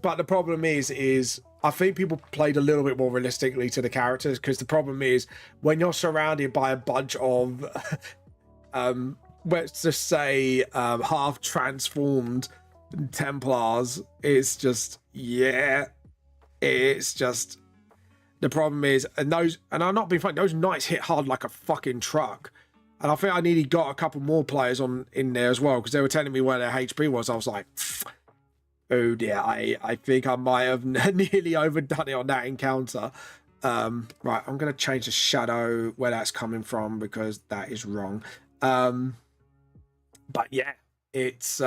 but the problem is I think people played a little bit more realistically to the characters, because the problem is when you're surrounded by a bunch of let's just say half transformed Templars, it's just, yeah, it's just, the problem is, and I'm not being funny, those knights hit hard like a fucking truck, and I think I nearly got a couple more players in there as well, because they were telling me where their HP was. I was like, oh dear, I think I might have nearly overdone it on that encounter. Right, I'm gonna change the shadow where that's coming from, because that is wrong. But yeah, it's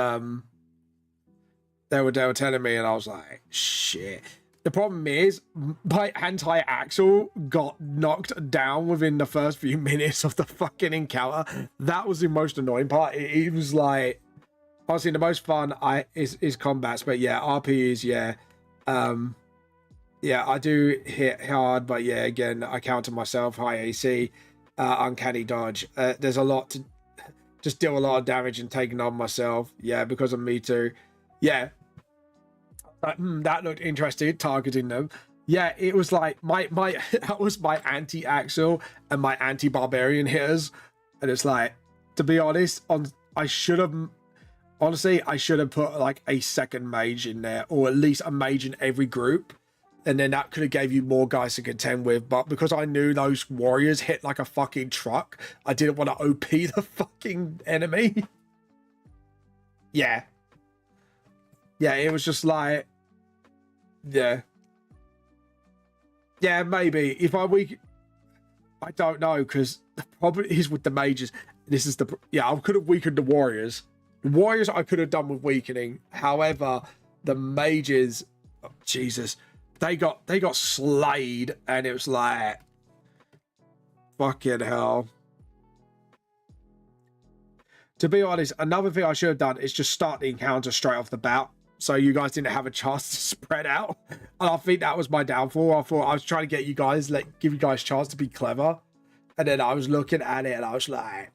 they were telling me, and I was like, shit. The problem is my anti-Axel got knocked down within the first few minutes of the fucking encounter. That was the most annoying part. It was like, honestly, the most fun is combats, but yeah, RP is, yeah. Yeah, I do hit hard, but yeah, again, I counter myself, high AC, uncanny dodge. There's a lot to just deal a lot of damage and taking on myself. Yeah, because of me too. Yeah. That looked interesting, targeting them. Yeah, it was like my that was my anti-Axel and my anti-barbarian hitters. And it's like, to be honest, I should have put like a second mage in there, or at least a mage in every group. And then that could have gave you more guys to contend with. But because I knew those warriors hit like a fucking truck, I didn't want to OP the fucking enemy. Yeah. Yeah, it was just like, yeah. Yeah, maybe. If I don't know, because the problem is with the mages, I could have weakened the warriors. The warriors I could have done with weakening. However, the mages, oh, Jesus, they got slayed, and it was like, fucking hell. To be honest, another thing I should have done is just start the encounter straight off the bat, so you guys didn't have a chance to spread out. And I think that was my downfall. I thought I was trying to get you guys, give you guys a chance to be clever. And then I was looking at it and I was like, I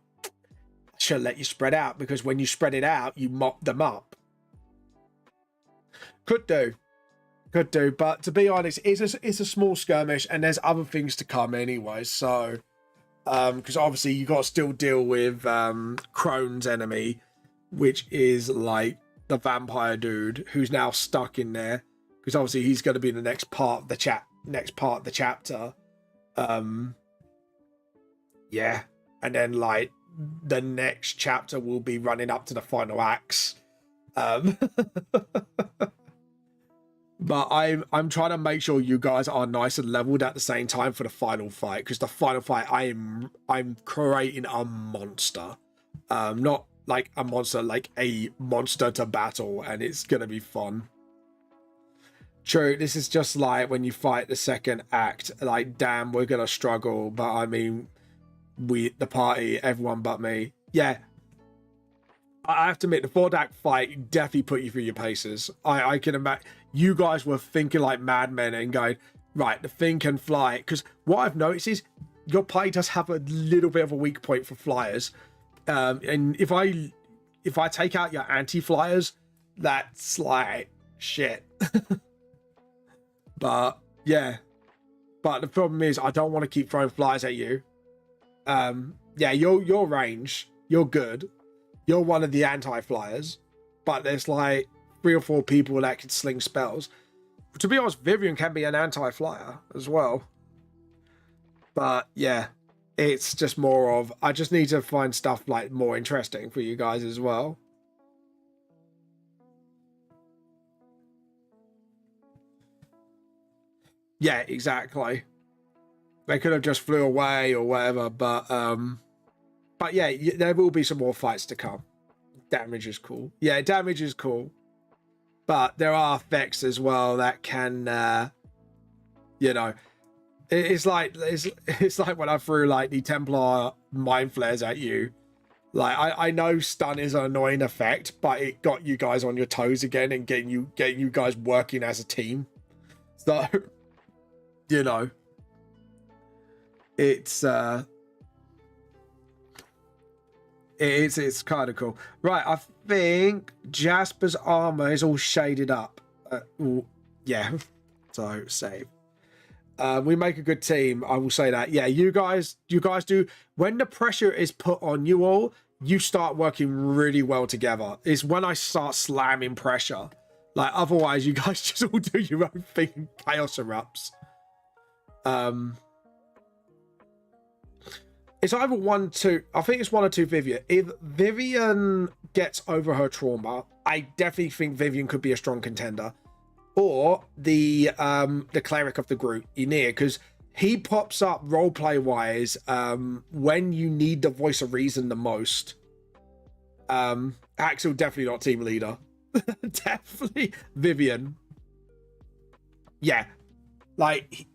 should let you spread out, because when you spread it out, you mop them up. Could do. But to be honest, it's a small skirmish and there's other things to come anyway. So, because obviously you got to still deal with Crone's enemy, which is like the vampire dude who's now stuck in there, because obviously he's going to be the next part of the chapter. Yeah, and then like the next chapter will be running up to the final acts. But I'm trying to make sure you guys are nice and leveled at the same time for the final fight, because the final fight I'm creating a monster, not like a monster, like a monster to battle, and it's gonna be fun. True, this is just like when you fight the second act, like damn, we're gonna struggle, but I mean, the party, everyone but me. Yeah, I have to admit, the fourth act fight definitely put you through your paces. I can imagine you guys were thinking like madmen and going, right, the thing can fly. Because what I've noticed is your party does have a little bit of a weak point for flyers. And if I take out your anti-flyers, that's like shit. But yeah. But the problem is I don't want to keep throwing flyers at you. Yeah, your range, you're good. You're one of the anti-flyers, but there's like 3 or 4 people that can sling spells. To be honest, Vivian can be an anti-flyer as well. But yeah, it's just more of, I just need to find stuff like more interesting for you guys as well. Yeah, exactly. They could have just flew away or whatever, but yeah, there will be some more fights to come. Damage is cool. Yeah, damage is cool. But there are effects as well that can, you know, it's like when I threw like the Templar mind flares at you. Like I know stun is an annoying effect, but it got you guys on your toes again and getting you guys working as a team. So, you know, it's kind of cool. Right, I think Jasper's armor is all shaded up. Yeah, so save. We make a good team, I will say that. Yeah, you guys do. When the pressure is put on you all, you start working really well together. It's when I start slamming pressure. Like, otherwise, you guys just all do your own thing. Chaos erupts. It's either 1, 2. I think it's 1 or 2 Vivian. If Vivian gets over her trauma, I definitely think Vivian could be a strong contender. Or the cleric of the group, Aenir, because he pops up roleplay wise when you need the voice of reason the most. Axel definitely not team leader. Definitely Vivian. Yeah, like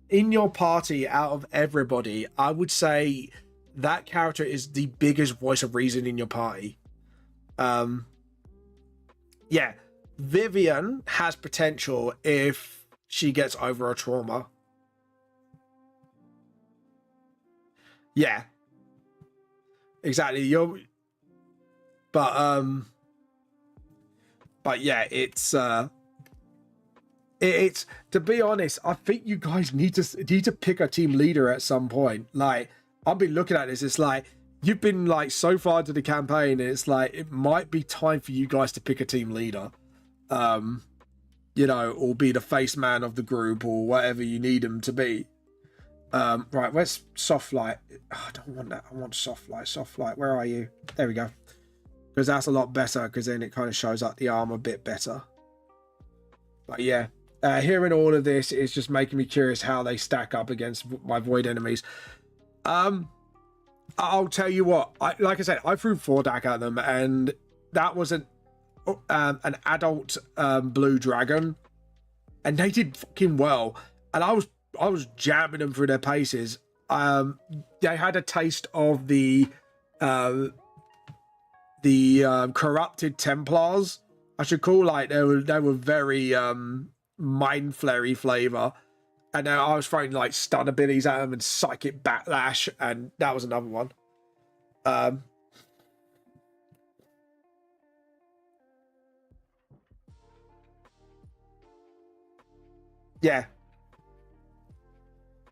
in your party, out of everybody, I would say that character is the biggest voice of reason in your party. Yeah, Vivian has potential if she gets over her trauma. Yeah, exactly. But yeah, it's to be honest, I think you guys need to pick a team leader at some point. Like, I've been looking at this, it's like you've been like so far into the campaign, it's like it might be time for you guys to pick a team leader. You know, or be the face man of the group or whatever you need them to be. Right, where's soft light? Oh, I don't want that. I want soft light. Soft light, where are you? There we go. Because that's a lot better, because then it kind of shows up the arm a bit better. But yeah, hearing all of this is just making me curious how they stack up against my void enemies. I'll tell you what, like I said, I threw 4-dack at them, and that was an adult blue dragon, and they did fucking well. And I was jamming them through their paces. They had a taste of the corrupted Templars, I should call. Like they were very mind flary flavor, And then I was throwing like stun abilities at him and psychic backlash, and that was another one. Yeah.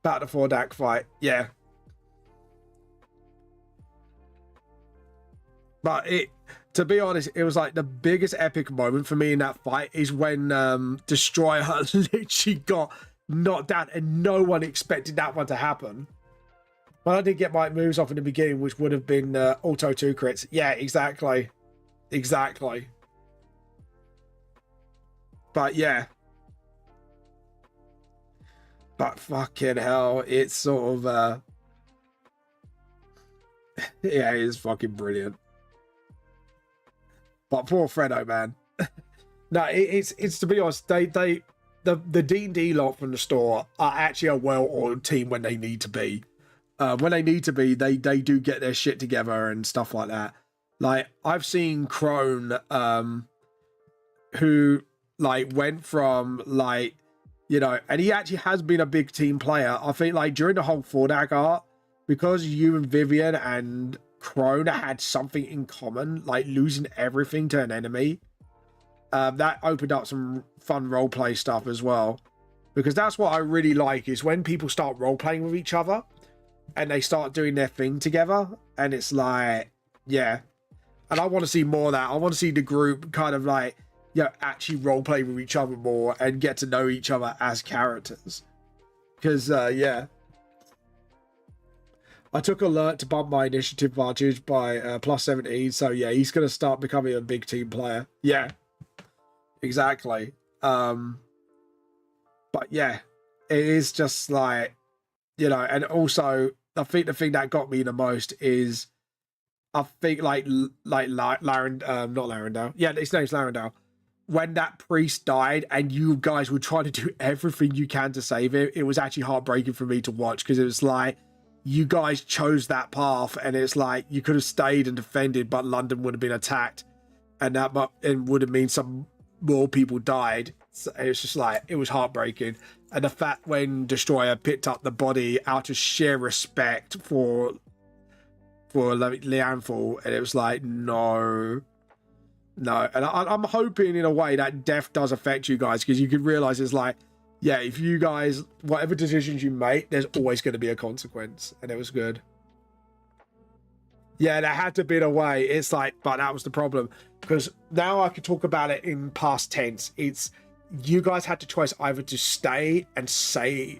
Battle for Dak fight, yeah. But to be honest, it was like the biggest epic moment for me in that fight is when Destroyer literally got knocked down and no one expected that one to happen. But I did get my moves off in the beginning, which would have been auto 2 crits. Yeah, exactly. Exactly. But yeah. But fucking hell, it's sort of yeah, it is fucking brilliant. But poor Fredo, man. No, it's to be honest, the D&D lot from the store are actually a well-oiled team when they need to be. When they need to be, they do get their shit together and stuff like that. Like, I've seen Crone, who, like, went from, like, you know, and he actually has been a big team player. I think, like, during the whole Fordak art, because you and Vivian and Crone had something in common, like losing everything to an enemy, that opened up some fun roleplay stuff as well. Because that's what I really like, is when people start role-playing with each other and they start doing their thing together, and it's like, yeah. And I want to see more of that. I want to see the group kind of like, you know, actually role-play with each other more and get to know each other as characters. Because, yeah. I took Alert to bump my initiative advantage by plus 17, so yeah, he's going to start becoming a big team player. Yeah, exactly. But yeah, it is just like, you know, and also, I think the thing that got me the most is, I think not Larendale. Yeah, his name's Larendale. When that priest died and you guys were trying to do everything you can to save him, it was actually heartbreaking for me to watch, because it was like, you guys chose that path, and it's like you could have stayed and defended, but London would have been attacked, and that would have meant some more people died. So it's just like, it was heartbreaking. And the fact when Destroyer picked up the body out of sheer respect for Leanful, and it was like, no. And I'm hoping in a way that death does affect you guys, because you can realize it's like, yeah, if you guys, whatever decisions you make, there's always going to be a consequence. And it was good. Yeah, there had to be a way. It's like, but that was the problem. Because now I could talk about it in past tense. It's, you guys had the choice either to stay and save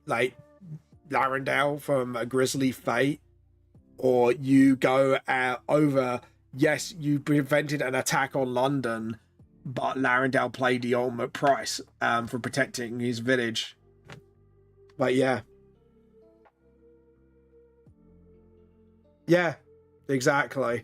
like Larendale from a grisly fate, or you go over, yes, you prevented an attack on London, but Larendale paid the ultimate price for protecting his village. But yeah. Yeah, exactly.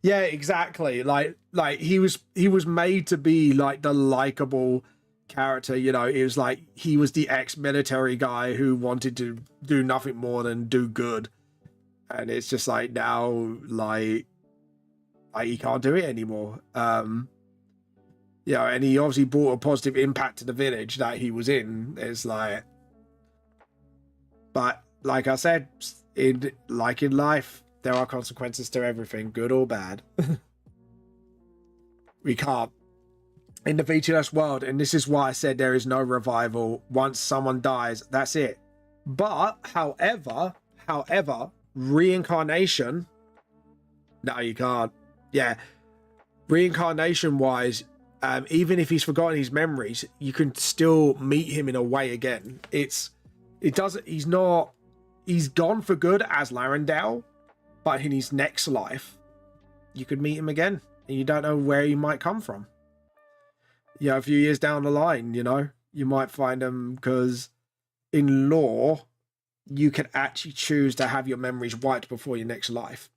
Yeah, exactly. Like he was made to be like the likable character, you know. It was like he was the ex-military guy who wanted to do nothing more than do good. And it's just like, now, like he can't do it anymore. You know, and he obviously brought a positive impact to the village that he was in. It's like, but like I said, in life, there are consequences to everything, good or bad. We can't. In the VTLS world, and this is why I said there is no revival. Once someone dies, that's it. But, however, reincarnation, no, you can't. Yeah, reincarnation wise, even if he's forgotten his memories, you can still meet him in a way again. He's gone for good as Larendale, but in his next life, you could meet him again, and you don't know where he might come from. You know, a few years down the line, you know, you might find him, because in lore, you can actually choose to have your memories wiped before your next life.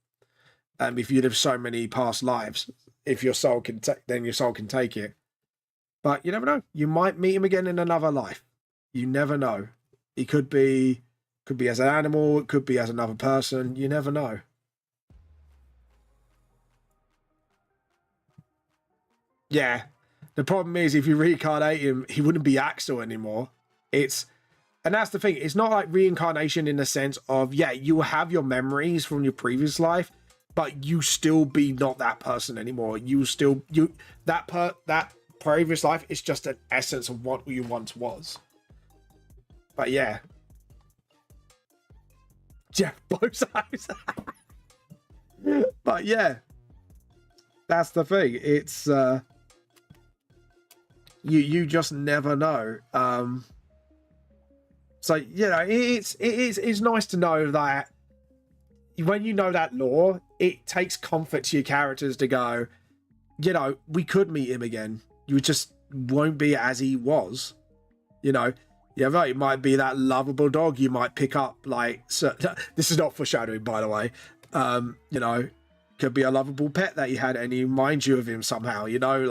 If you live so many past lives, if your soul can then your soul can take it. But you never know. You might meet him again in another life. You never know. He could be as an animal, it could be as another person. You never know. Yeah. The problem is, if you reincarnate him, he wouldn't be Axel anymore. And that's the thing. It's not like reincarnation in the sense of, yeah, you have your memories from your previous life, but you still be not that person anymore. That previous life is just an essence of what you once was. But yeah. Jeff blows eyes. But yeah. That's the thing. It's you just never know. So you know, it's nice to know that when you know that lore, it takes comfort to your characters to go, you know, we could meet him again. You just won't be as he was. You know, yeah, right. It might be that lovable dog you might pick up. Like, so, this is not foreshadowing, by the way. You know, could be a lovable pet that you had, and he reminds you of him somehow. You know,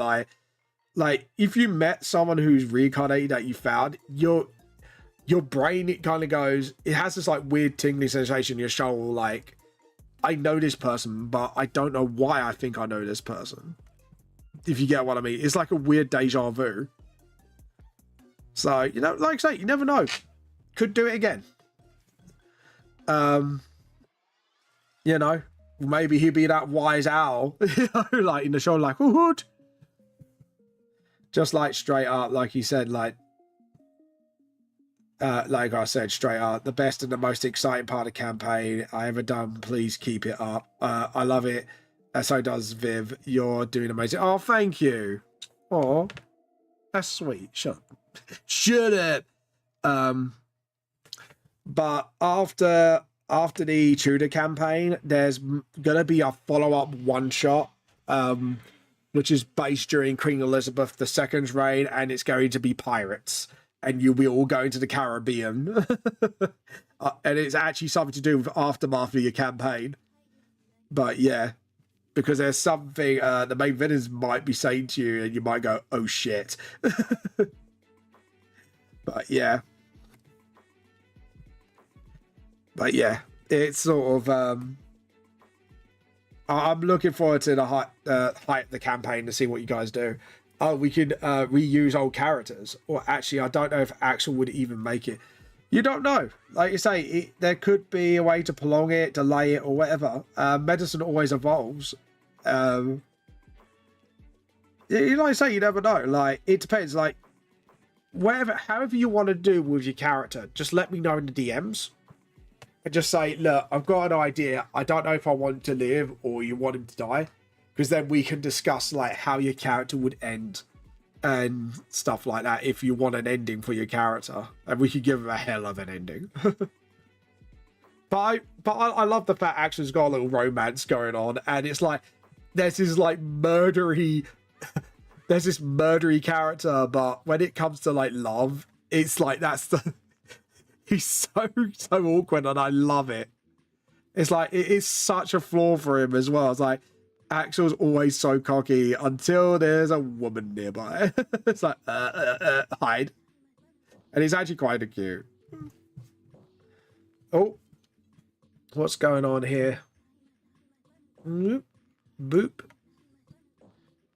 like if you met someone who's reincarnated that you found, your brain, it kind of goes, it has this like weird tingling sensation in your shoulder, like, I know this person, but I don't know why I think I know this person. If you get what I mean. It's like a weird deja vu. So, you know, like I say, you never know. Could do it again. You know, maybe he'd be that wise owl, you know, like in the show, like, hoot. Just like straight up, like you said, like I said, straight up, the best and the most exciting part of the campaign I ever done. Please keep it up. I love it. So does Viv. You're doing amazing. Oh, thank you. Oh, that's sweet. Shut up. But after the Tudor campaign, there's gonna be a follow-up one-shot, which is based during Queen Elizabeth II's reign, and it's going to be pirates. And you'll be all going to the Caribbean. And it's actually something to do with aftermath of your campaign. But yeah, because there's something the main villains might be saying to you, and you might go, oh shit. But yeah. It's sort of... I'm looking forward to the height of the campaign to see what you guys do. Oh, we could reuse old characters. Or actually, I don't know if Axel would even make it. You don't know. Like you say, there could be a way to prolong it, delay it, or whatever. Medicine always evolves. Like I say, you never know. Like, it depends. Like, however you want to do with your character, just let me know in the DMs. And just say, look, I've got an idea. I don't know if I want him to live or you want him to die. Because then we can discuss like how your character would end and stuff like that if you want an ending for your character. And we could give him a hell of an ending. But I love the fact Axel's got a little romance going on, and it's like there's this like murdery there's this murdery character, but when it comes to like love, it's like he's so awkward, and I love it. It's like it is such a flaw for him as well. It's like Axel's always so cocky until there's a woman nearby. It's like, hide. And he's actually quite cute. Oh. What's going on here? Boop.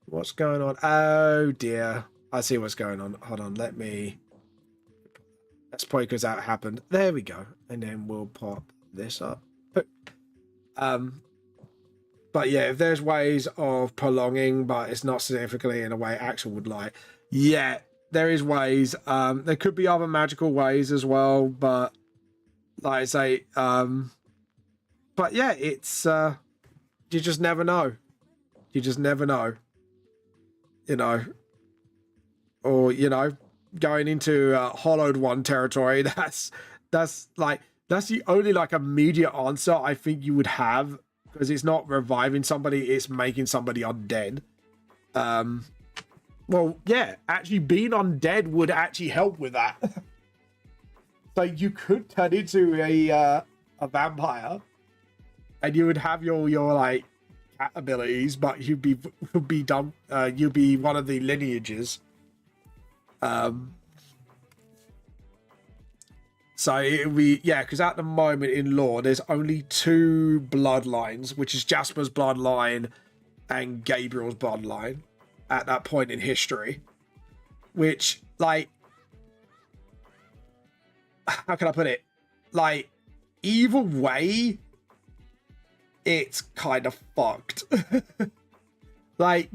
What's going on? Oh, dear. I see what's going on. Hold on, let's probably because that happened. There we go. And then we'll pop this up. But yeah, if there's ways of prolonging, but it's not significantly in a way Axel would like, yeah, there is ways. There could be other magical ways as well, but like I say, but yeah, it's you just never know. You just never know. You know, or you know, going into Hollowed One territory. That's the only like immediate answer I think you would have. Because it's not reviving somebody, it's making somebody undead. Well, yeah, actually being undead would actually help with that. So you could turn into a vampire, and you would have your like cat abilities, but you'd be one of the lineages. So it would be, yeah, because at the moment in lore, there's only 2 bloodlines, which is Jasper's bloodline and Gabriel's bloodline. at that point in history, which, like, how can I put it? Like, either way, it's kind of fucked. Like,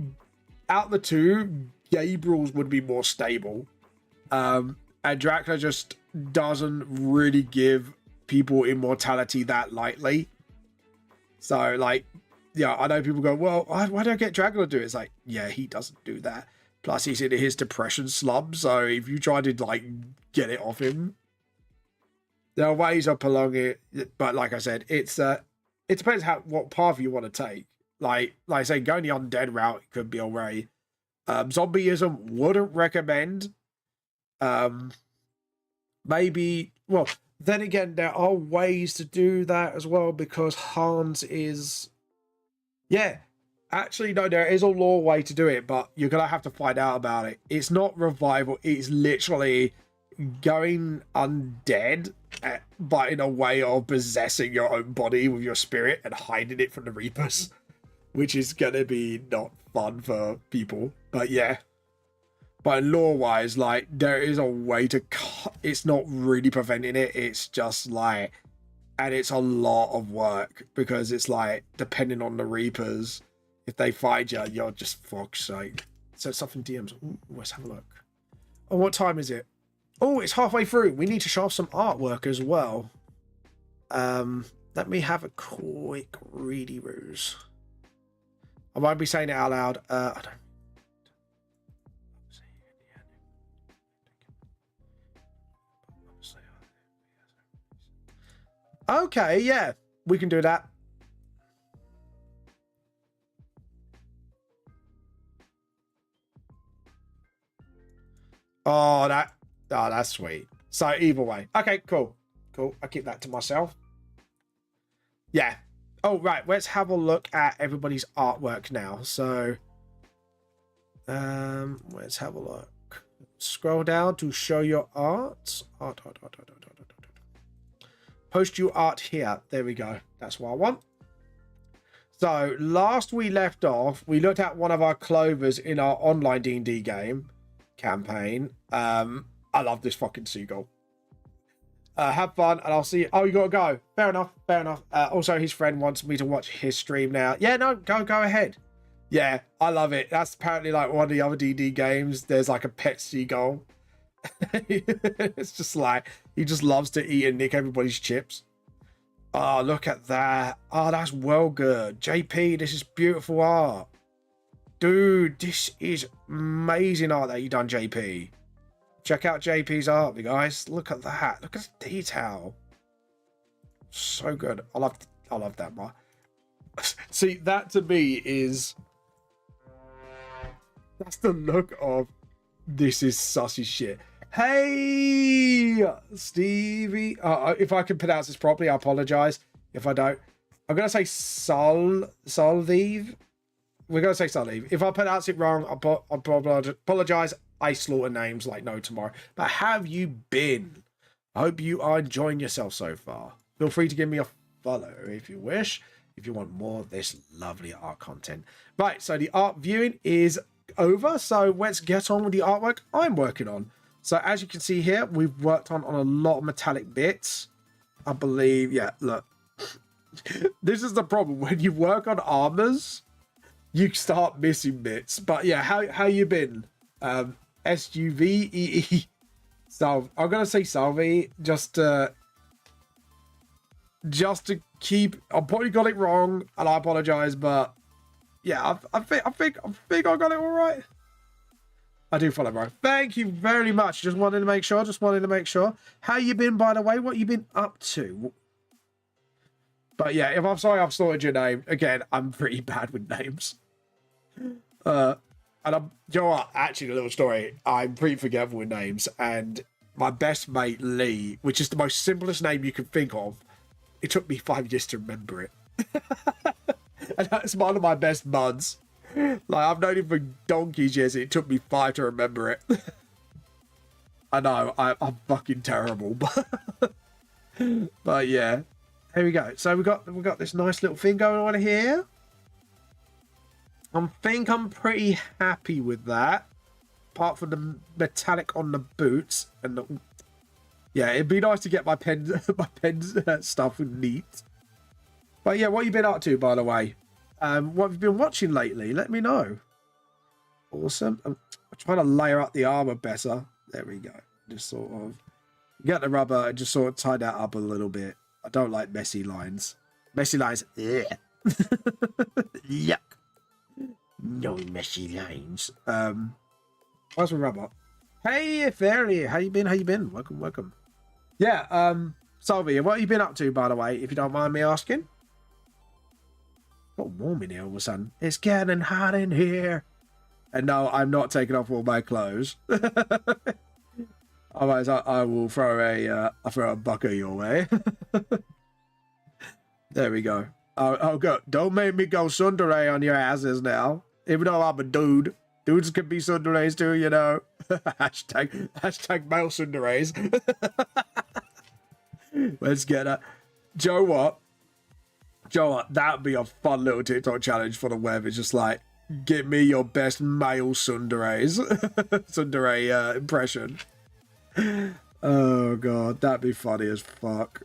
out of the two, Gabriel's would be more stable. And Dracula just doesn't really give people immortality that lightly. So, like, yeah, I know people go, well, why don't I get Dracula to do it? It's like, yeah, he doesn't do that. Plus, he's in his depression slump, so if you try to, like, get it off him, there are ways of prolonging it. But like I said, it depends what path you want to take. Like I say, going the undead route could be alright. Zombieism wouldn't recommend. Maybe, well, then again, there are ways to do that as well, because Hans is, yeah, actually, no, there is a lore way to do it, but you're gonna have to find out about it. It's not revival, it's literally going undead, but in a way of possessing your own body with your spirit and hiding it from the Reapers, which is gonna be not fun for people. But yeah, but lore-wise, like, there is a way to cut. It's not really preventing it. It's just like, and it's a lot of work, because it's like, depending on the Reapers, if they find you, you're just fuck's sake. So something DMs. Ooh, let's have a look. Oh, what time is it? Oh, it's halfway through. We need to show off some artwork as well. Let me have a quick ready ruse. I won't be saying it out loud. I don't. Okay, yeah, we can do that. Oh, that's sweet. So either way. Okay, cool. Cool. I'll keep that to myself. Yeah. Oh, right. Let's have a look at everybody's artwork now. So, let's have a look. Scroll down to show your art. Art. Post your art here. There we go. That's what I want. So, last we left off, we looked at one of our clovers in our online D&D game campaign. I love this fucking seagull. Have fun, and I'll see you. Oh, you gotta go. Fair enough. Fair enough. Also, his friend wants me to watch his stream now. Yeah, no, go ahead. Yeah, I love it. That's apparently like one of the other D&D games. There's like a pet seagull. It's just like, he just loves to eat and nick everybody's chips. Oh, look at that. Oh, that's well good. JP, this is beautiful art. Dude, this is amazing art that you done, JP. Check out JP's art, you guys. Look at that. Look at the detail. So good. I love that part. See, that to me is, that's the look of, this is sussy shit. Hey, Stevie. If I can pronounce this properly, I apologize. If I don't, I'm gonna say Solviv. We're gonna say Solviv. If I pronounce it wrong, I apologize. I slaughter names like no tomorrow. But how have you been? I hope you are enjoying yourself so far. Feel free to give me a follow if you wish, if you want more of this lovely art content. Right, so the art viewing is over, so let's get on with the artwork I'm working on. So as you can see here, we've worked on a lot of metallic bits, I believe. Yeah, look. This is the problem. When you work on armors, you start missing bits. But yeah, how you been? SUVEE. So I'm gonna say Salvi just to keep. I probably got it wrong, and I apologize, but yeah, I think I got it all right. I do follow, bro. Thank you very much. Just wanted to make sure. How you been, by the way? What you been up to? But yeah, if I'm sorry I've slaughtered your name again, I'm pretty bad with names. And I'm, you know what? Actually, a little story. I'm pretty forgetful with names, and my best mate Lee, which is the most simplest name you can think of, it took me 5 years to remember it. And that's one of my best buds. Like, I've known him for donkey's years, and it took me 5 to remember it. I know, I'm fucking terrible, but yeah. Here we go. So we got this nice little thing going on here. I think I'm pretty happy with that. Apart from the metallic on the boots and the... Yeah, it'd be nice to get my pen stuff neat. But yeah, what have you been up to, by the way? What have you been watching lately? Let me know. Awesome. I'm trying to layer up the armor better. There we go. Just sort of get the rubber and just sort of tie that up a little bit. I don't like messy lines. Messy lines. Yeah. Yuck. No messy lines. Where's my rubber? Hey, Fairy. How you been? How you been? Welcome, welcome. Yeah, Sylvia, what have you been up to, by the way, if you don't mind me asking? Got warm in here all of a sudden. It's getting hot in here. And no, I'm not taking off all my clothes. Otherwise, I will throw a bucket your way. There we go. Oh, go. Don't make me go tsundere on your asses now. Even though I'm a dude. Dudes can be tsunderes too, you know. hashtag male tsunderes. Let's get it. Joe what? That'd be a fun little TikTok challenge for the web. It's just like, give me your best male tsunderes. Tsundere impression. Oh god, that'd be funny as fuck.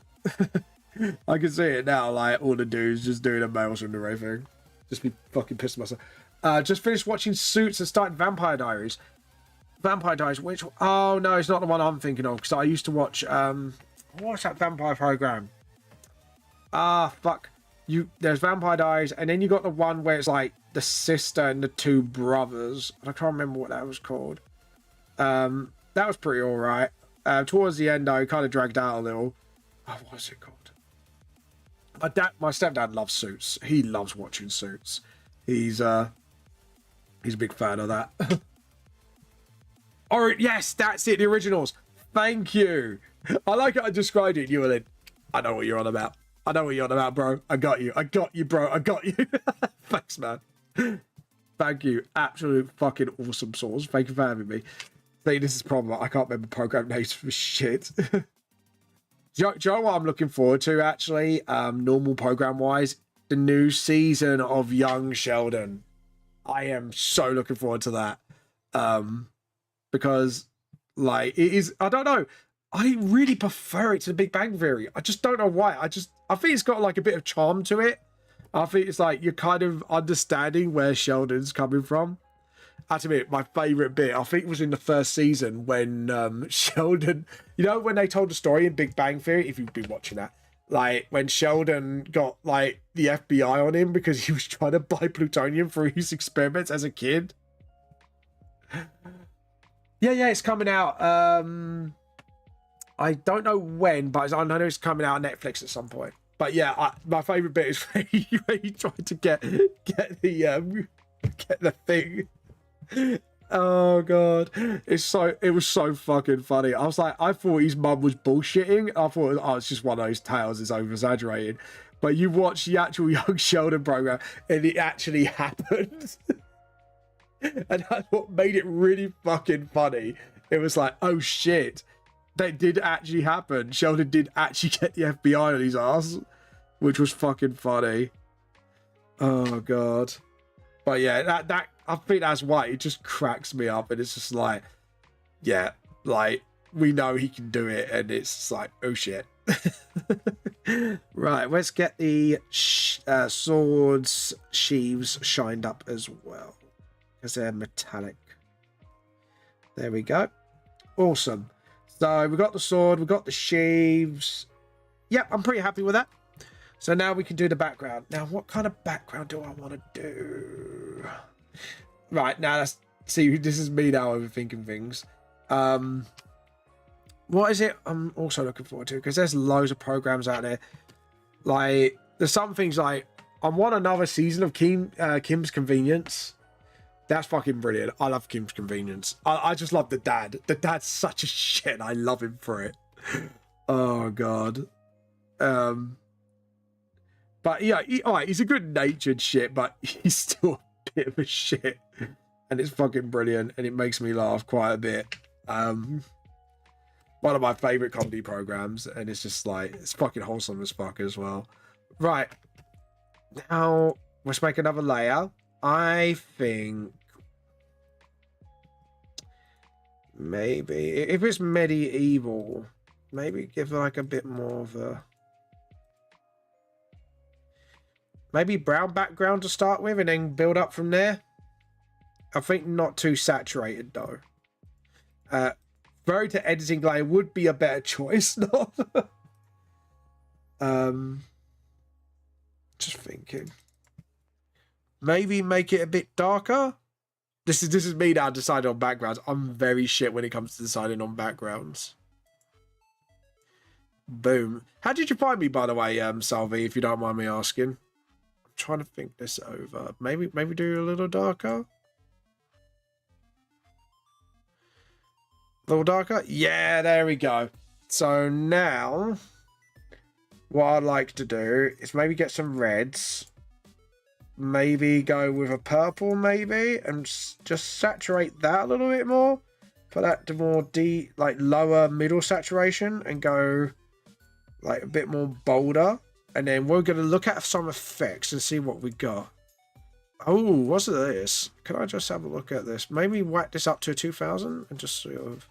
I can see it now, like all the dudes just doing a male tsundere thing. Just be fucking pissing myself. Just finished watching Suits and started Vampire Diaries. Vampire Diaries, which... Oh, no, it's not the one I'm thinking of, because I used to watch... what's that vampire program? Fuck. There's Vampire Diaries, and then you got the one where it's like the sister and the two brothers. I can't remember what that was called. That was pretty alright. Towards the end, though, kind of dragged out a little. Oh, what was it called? My stepdad loves Suits. He loves watching Suits. He's a big fan of that. Alright, yes, that's it, the originals. Thank you. I like how I described it. You were like, I know what you're on about. I know what you're on about, bro. I got you, bro. I got you. Thanks, man. Thank you. Absolute fucking awesome sauce. Thank you for having me. See, this is the problem. I can't remember program names for shit. Joe, what I'm looking forward to, actually, normal program-wise, the new season of Young Sheldon. I am so looking forward to that. Because, like, it is... I don't know. I really prefer it to The Big Bang Theory. I just don't know why. I think it's got, like, a bit of charm to it. I think it's, like, you're kind of understanding where Sheldon's coming from. That's a bit my favourite bit. I think it was in the first season when Sheldon... You know, when they told the story in Big Bang Theory, if you've been watching that, like, when Sheldon got, like, the FBI on him because he was trying to buy plutonium for his experiments as a kid. Yeah, it's coming out. I don't know when, but I know it's coming out on Netflix at some point. But yeah, my favourite bit is where he tried to get the thing. Oh god, it was so fucking funny. I was like, I thought his mum was bullshitting. I thought, oh, it's just one of those tales, it's over exaggerated. But you watch the actual Young Sheldon program and it actually happened. And that's what made it really fucking funny. It was like, oh shit, that did actually happen. Sheldon did actually get the FBI on his ass, which was fucking funny. Oh god. But yeah, that I think that's why it just cracks me up, and it's just like, yeah, like, we know he can do it, and it's just like, oh shit. Right, let's get the swords sheaves shined up as well, because they're metallic. There we go. Awesome. So we got the sword, we got the sheaves. Yep, I'm pretty happy with that. So now we can do the background. Now, what kind of background do I want to do? Right, now let's see. This is me now overthinking things. What is it I'm also looking forward to? Because there's loads of programs out there. Like, there's some things like, I want another season of Kim's Convenience. That's fucking brilliant. I love Kim's Convenience. I just love the dad. The dad's such a shit. I love him for it. Oh, God. But yeah, he's a good-natured shit, but he's still a bit of a shit. And it's fucking brilliant, and it makes me laugh quite a bit. One of my favourite comedy programs, and it's just like, it's fucking wholesome as fuck as well. Right. Now, let's make another layer. I think maybe if it's medieval, maybe give like a bit more of a maybe brown background to start with and then build up from there. I think not too saturated though. Throw to editing layer would be a better choice. Just thinking. Maybe make it a bit darker. This is me now deciding on backgrounds. I'm very shit when it comes to deciding on backgrounds. Boom. How did you find me, by the way, Salvi, if you don't mind me asking? I'm trying to think this over. Maybe do a little darker. A little darker? Yeah, there we go. So now, what I'd like to do is maybe get some reds. Maybe go with a purple, maybe, and just saturate that a little bit more. Put that to more deep, like lower middle saturation, and go like a bit more bolder. And then we're going to look at some effects and see what we got. Oh, what's this? Can I just have a look at this? Maybe whack this up to 2000 and just sort of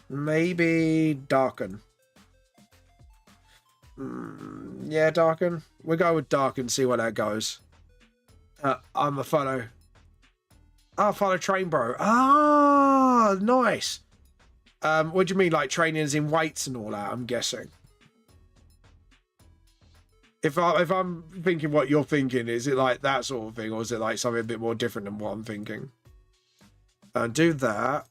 maybe darken. Yeah, darken. We'll go with darken, see where that goes. I'm a follow. Ah, follow train bro. Ah, nice. What do you mean, like trainings in weights and all that? I'm guessing. If I'm thinking what you're thinking, is it like that sort of thing, or is it like something a bit more different than what I'm thinking? Do that,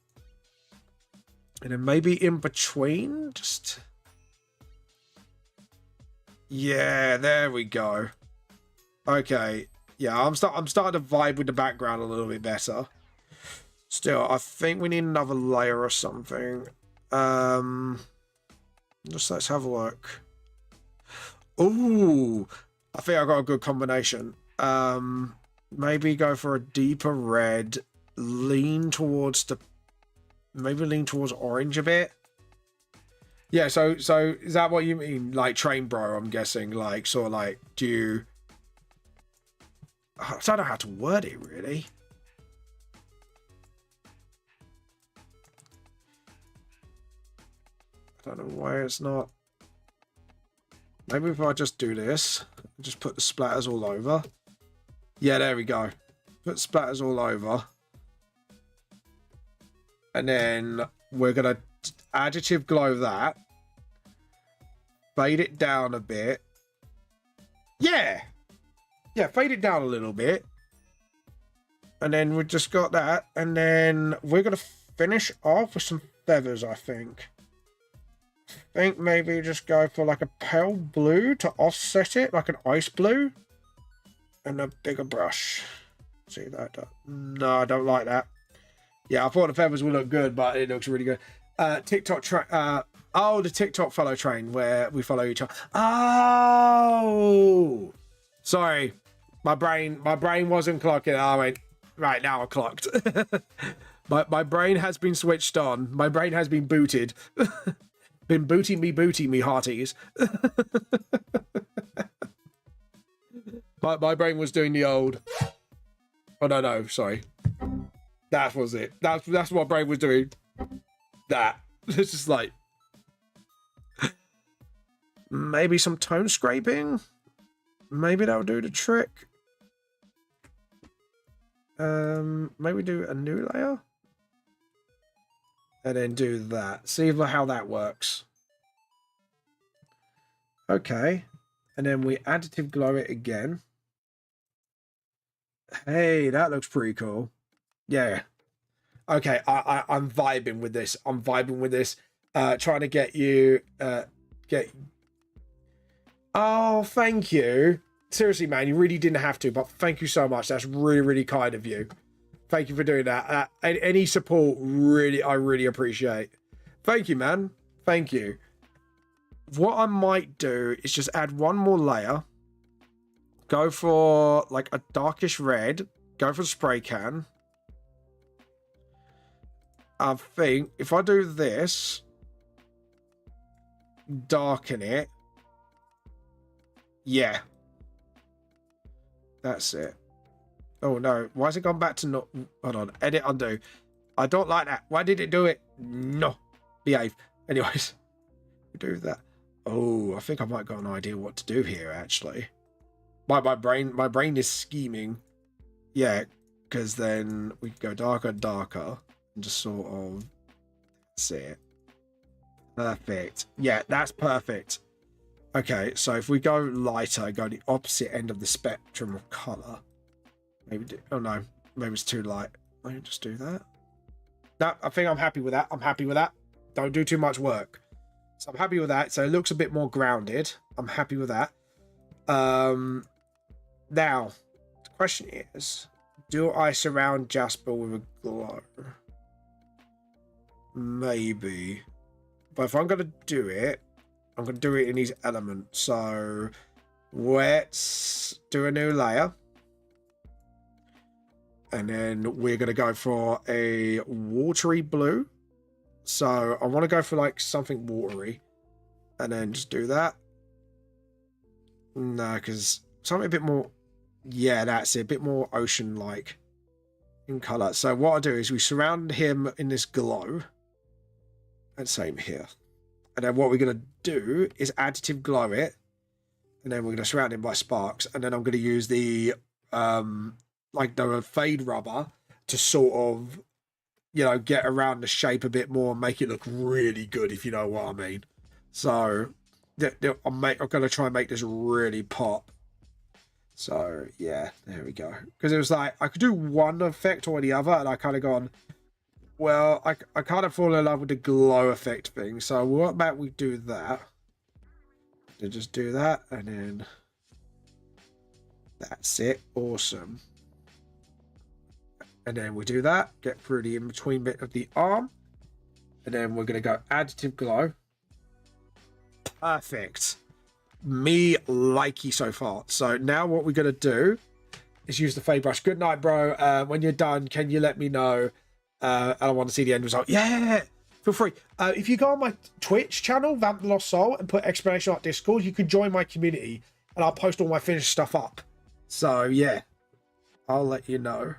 and then maybe in between, just. Yeah, there we go. Okay. Yeah, I'm starting to vibe with the background a little bit better. Still, I think we need another layer or something. Just let's have a look. Ooh, I think I got a good combination. Maybe go for a deeper red. Lean towards orange a bit. Yeah, so is that what you mean? Like train bro, I'm guessing. Like sort of like, do you? I don't know how to word it really. I don't know why it's not. Maybe if I just do this, just put the splatters all over. Yeah, there we go. Put splatters all over. And then we're gonna additive glow that. Fade it down a bit. Yeah, fade it down a little bit. And then we've just got that. And then we're going to finish off with some feathers, I think. I think maybe just go for like a pale blue to offset it, like an ice blue. And a bigger brush. See that? No, I don't like that. Yeah, I thought the feathers would look good, but it looks really good. Oh, the TikTok follow train where we follow each other. Oh, sorry, my brain wasn't clocking. I went right now. I clocked. my brain has been switched on. My brain has been booted. Been booting me hearties. my brain was doing the old. Oh no, sorry. That was it. That's what my brain was doing. That. It's just like. Maybe some tone scraping. Maybe that'll do the trick. Maybe do a new layer. And then do that. See how that works. Okay. And then we additive glow it again. Hey, that looks pretty cool. Yeah. Okay, I'm vibing with this. Trying to get you Oh, thank you. Seriously, man, you really didn't have to, but thank you so much. That's really, really kind of you. Thank you for doing that. Any support, I really appreciate. Thank you, man. Thank you. What I might do is just add one more layer. Go for like a darkish red. Go for the spray can. I think if I do this, darken it. Yeah. That's it. Oh no, why has it gone back to not? Hold on, edit, undo. I don't like that. Why did it do it? No, behave. Anyways, we do that. Oh, I think I might got an idea what to do here. Actually, my brain is scheming. Yeah, because then we can go darker and darker and just sort of see it. Perfect. Yeah, that's perfect. Okay, so if we go lighter, go the opposite end of the spectrum of color. Maybe oh no, maybe it's too light. Let me just do that. No, I think I'm happy with that. I'm happy with that. Don't do too much work. So I'm happy with that. So it looks a bit more grounded. I'm happy with that. Now, the question is, do I surround Jasper with a glow? Maybe. But if I'm going to do it, I'm going to do it in his element. So let's do a new layer. And then we're going to go for a watery blue. So I want to go for like something watery. And then just do that. No, because something a bit more... Yeah, that's it. A bit more ocean-like in colour. So what I do is we surround him in this glow. And same here. And then what we're going to do is additive glow it. And then we're going to surround him by sparks. And then I'm going to use the... like the fade rubber to sort of, you know, get around the shape a bit more and make it look really good, if you know what I mean. So I'm going to try and make this really pop. So yeah, there we go. Because it was like I could do one effect or the other, and I kind of gone, well, I kind of fall in love with the glow effect thing. So what about we do that? To just do that, and then that's it. Awesome. And then we do that, get through the in-between bit of the arm. And then we're going to go additive glow. Perfect. Me likey so far. So now what we're going to do is use the fade brush. Good night, bro. When you're done, can you let me know? I want to see the end result. Yeah, feel free. If you go on my Twitch channel, Vamp the Lost Soul, and put exclamation mark Discord, you can join my community. And I'll post all my finished stuff up. So yeah, I'll let you know.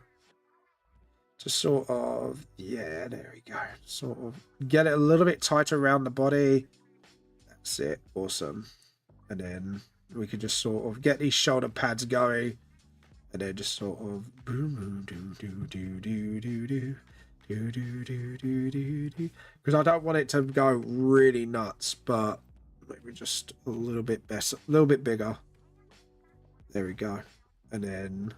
Just sort of, yeah, there we go. Sort of get it a little bit tighter around the body. That's it. Awesome. And then we can just sort of get these shoulder pads going. And then just sort of boom, do, do, do, do, do, do, do, do, do, do, do, do. Because I don't want it to go really nuts, but maybe just a little bit better, a little bit bigger. There we go. And then...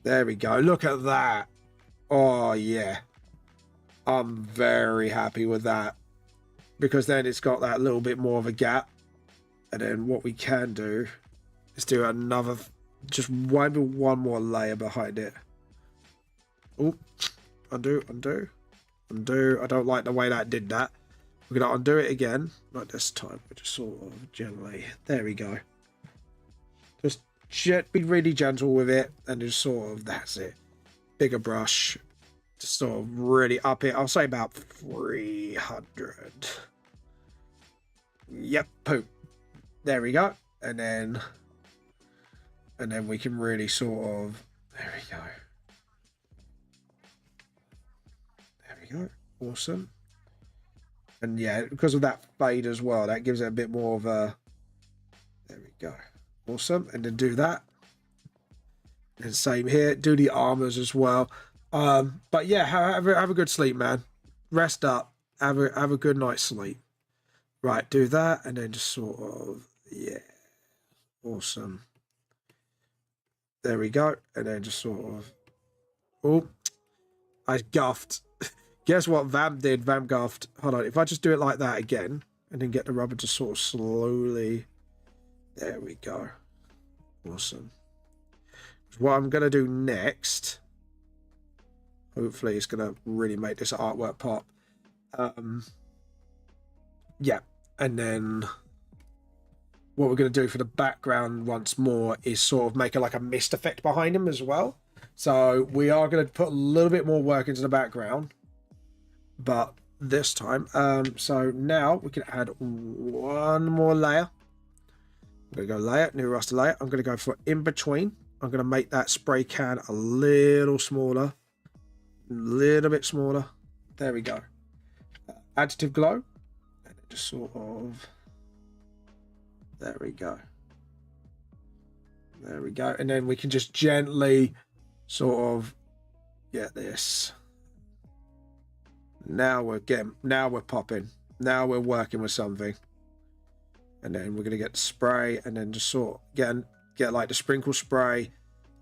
there we go. Look at that. Oh, yeah. I'm very happy with that. Because then it's got that little bit more of a gap. And then what we can do is do another... just maybe one more layer behind it. Oh, undo, undo, undo. I don't like the way that did that. We're going to undo it again. Not this time. But just sort of gently. There we go. Just... be really gentle with it, and just sort of, that's it. Bigger brush, just sort of really up it. I'll say about 300. Yep, poop. There we go. And then we can really sort of, there we go. There we go. Awesome. And yeah, because of that fade as well, that gives it a bit more of a, there we go. Awesome. And then do that. And same here. Do the armors as well. But yeah, have a good sleep, man. Rest up. Have a good night's sleep. Right, do that. And then just sort of, yeah. Awesome. There we go. And then just sort of, oh, I guffed. Guess what Vamp did? Vamp guffed. Hold on. If I just do it like that again, and then get the rubber to sort of slowly... there we go. Awesome. What I'm going to do next, hopefully it's going to really make this artwork pop. Yeah. And then what we're going to do for the background once more is sort of make it like a mist effect behind him as well. So we are going to put a little bit more work into the background. But this time, so now we can add one more layer. I'm going to go layer, new raster layer. I'm going to go for in between. I'm going to make that spray can a little smaller. A little bit smaller. There we go. Additive glow. And it just sort of... There we go. There we go. And then we can just gently sort of get this. Now we're popping. Now we're working with something. And then we're going to get the spray and then just sort of get like the sprinkle spray.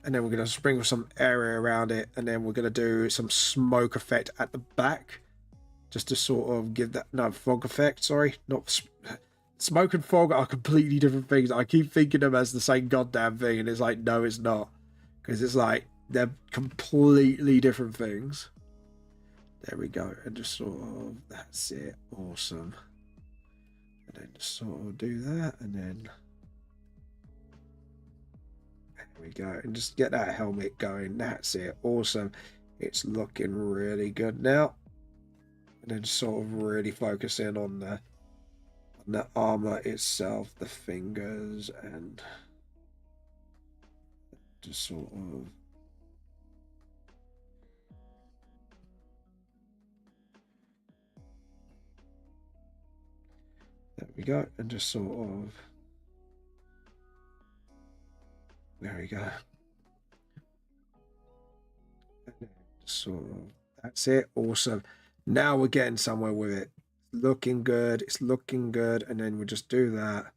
And then we're going to sprinkle some area around it. And then we're going to do some smoke effect at the back. Just to sort of give that... No, fog effect, sorry. Not... Smoke and fog are completely different things. I keep thinking of them as the same goddamn thing. And it's like, no, it's not. Because it's like, they're completely different things. There we go. And just sort of... That's it. Awesome. And then just sort of do that. And then... There we go. And just get that helmet going. That's it. Awesome. It's looking really good now. And then sort of really focus in on the armor itself, the fingers, and just sort of there we go, and just sort of there we go, and then just sort of that's it. Awesome. Now we're getting somewhere with it. Looking good. It's looking good. And then we'll just do that.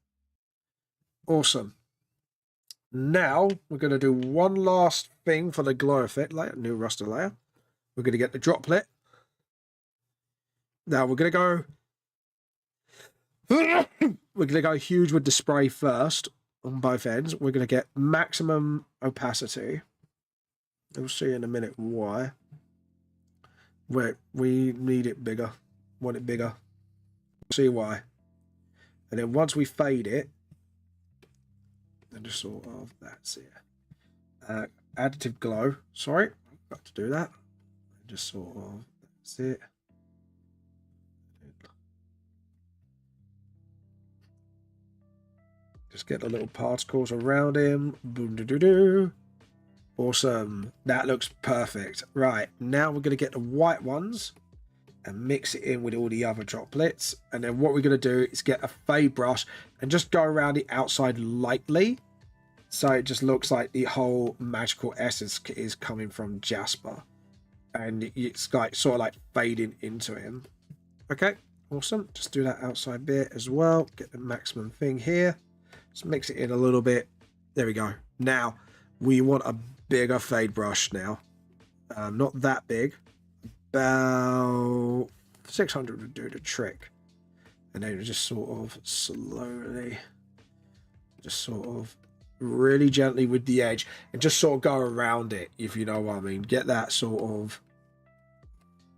Awesome. Now we're going to do one last thing for the glow effect layer, new raster layer. We're going to get the droplet. Now we're going to go we're going to go huge with the spray first on both ends. We're going to get maximum opacity. We'll see in a minute why. We need it bigger. Want it bigger. See why. And then once we fade it, then just sort of that's it. Additive glow. Sorry, got to do that. Just sort of that's it. Just get the little particles around him. Boom, doo, doo, doo. Awesome. That looks perfect. Right, now we're going to get the white ones and mix it in with all the other droplets. And then what we're going to do is get a fade brush and just go around the outside lightly. So it just looks like the whole magical essence is coming from Jasper. And it's like sort of like fading into him. Okay, awesome. Just do that outside bit as well. Get the maximum thing here. Just mix it in a little bit. There we go. Now, we want a bigger fade brush now. Not that big. About 600 would do the trick. And then just sort of slowly, just sort of really gently with the edge and just sort of go around it, if you know what I mean. Get that sort of,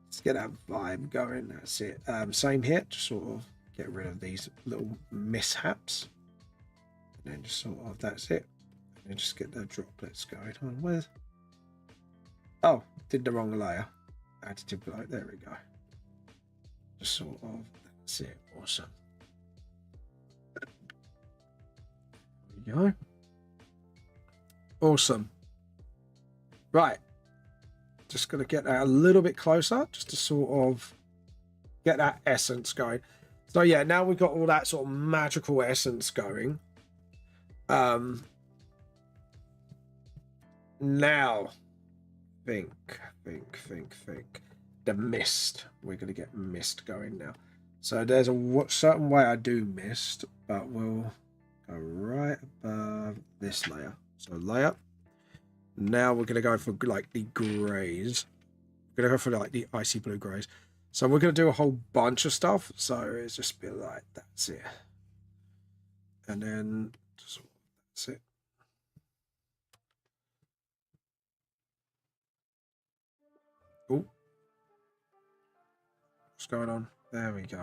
let's get that vibe going. That's it. Same here. Just sort of get rid of these little mishaps. And then just sort of, that's it. And then just get the droplets going on with. Oh, did the wrong layer. Additive glow. There we go. Just sort of, that's it. Awesome. There we go. Awesome. Right. Just going to get that a little bit closer just to sort of get that essence going. So yeah, now we've got all that sort of magical essence going. Now think. The mist. We're going to get mist going now. So there's a certain way I do mist, but we'll go right above this layer. So layer. Now we're going to go for like the grays. We're going to go for like the icy blue grays. So we're going to do a whole bunch of stuff. So it's just be like, that's it. And then just, that's it. Oh, what's going on? There we go.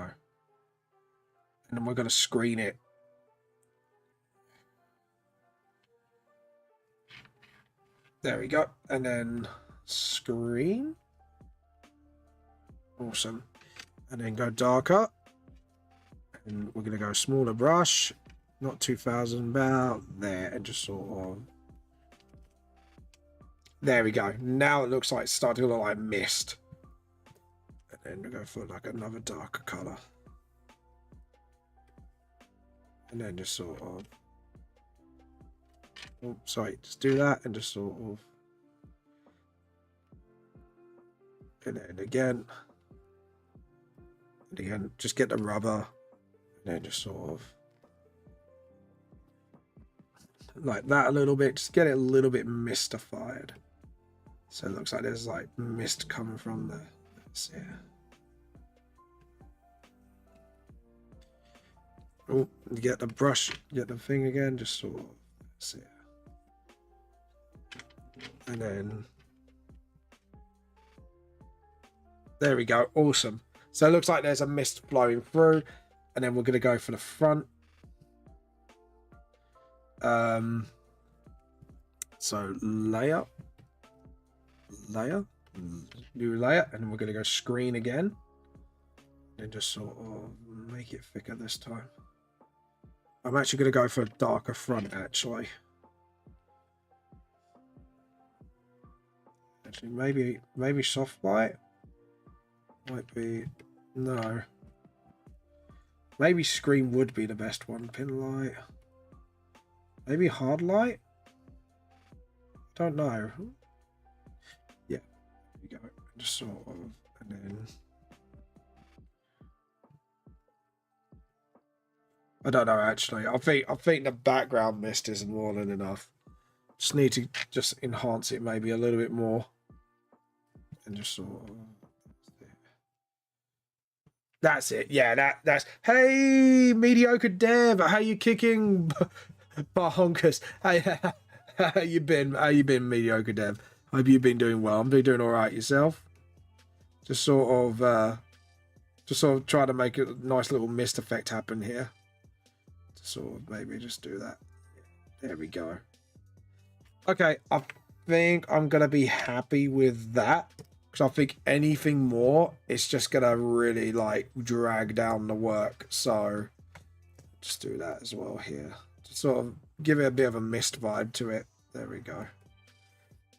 And then we're going to screen it. There we go. And then screen. Awesome. And then go darker. And we're going to go smaller brush. Not 2000, about there. And just sort of There we go. Now it looks like it's starting to look like mist. And then we go for like another darker colour. And then just sort of... Oh, sorry, just do that and just sort of... And then again... And again, just get the rubber. And then just sort of... Like that a little bit. Just get it a little bit mystified. So it looks like there's like mist coming from the... Let's see. Oh, you get the brush, get the thing again, just sort of, see it. And then, there we go, awesome. So it looks like there's a mist flowing through, and then we're going to go for the front. So layer, new layer, and then we're going to go screen again. And just sort of make it thicker this time. I'm actually going to go for a darker front, actually. Actually, maybe soft light? Might be... No. Maybe screen would be the best one. Pin light. Maybe hard light? Don't know. Yeah. There we go. Just sort of... And then... I don't know, actually. I think the background mist isn't more than enough. Just need to just enhance it maybe a little bit more. And just sort of... That's it. Yeah, that's... Hey, mediocre dev. How you kicking? Bonkers. Hey, how you been? How you been, mediocre dev? Hope you've been doing well. I'm doing all right. Yourself? Just sort of try to make a nice little mist effect happen here. Sort of maybe just do that. There we go. Okay, I think I'm gonna be happy with that, because I think anything more, it's just gonna really like drag down the work. So just do that as well here. Just sort of give it a bit of a mist vibe to it. There we go.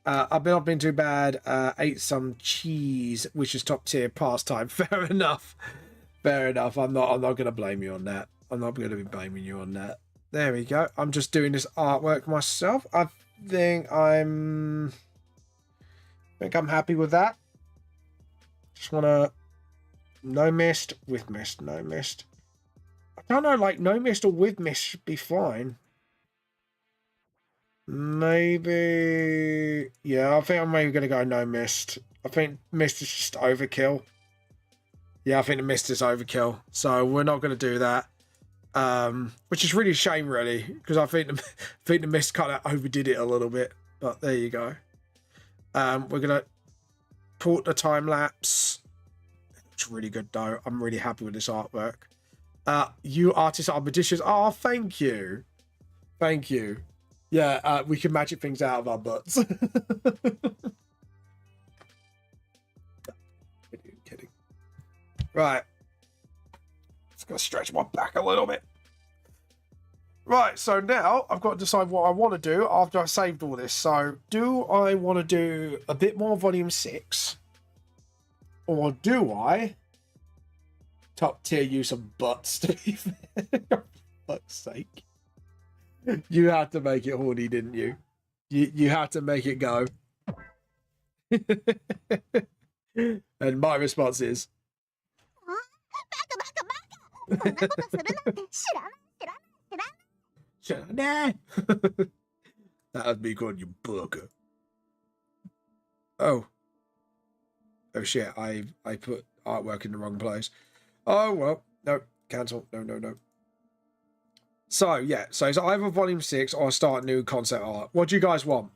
I've not been too bad. Ate some cheese, which is top tier pastime. Fair enough. Fair enough. I'm not gonna blame you on that. I'm not going to be blaming you on that. There we go. I'm just doing this artwork myself. I think I'm happy with that. Just want to... No mist, with mist, no mist. I don't know, like, no mist or with mist should be fine. Maybe... Yeah, I think I'm maybe going to go no mist. I think mist is just overkill. Yeah, I think the mist is overkill. So we're not going to do that. Which is really a shame, really, because I think the mist kind of overdid it a little bit. But there you go. We're gonna port the time lapse. It's really good though. I'm really happy with this artwork. You artists are magicians. Oh, thank you, thank you. Yeah, we can magic things out of our butts. Kidding. Right. Just gonna stretch my back a little bit. Right, so now I've got to decide what I want to do after I've saved all this. So, do I want to do a bit more volume 6? Or do I top tier use of butts, to be fair? For fuck's sake. You had to make it horny, didn't you? You had to make it go. And my response is... That would be called you booger. Oh shit, I put artwork in the wrong place. Oh well, no, cancel. No. So yeah, so it's either volume 6 or start new concept art. What do you guys want?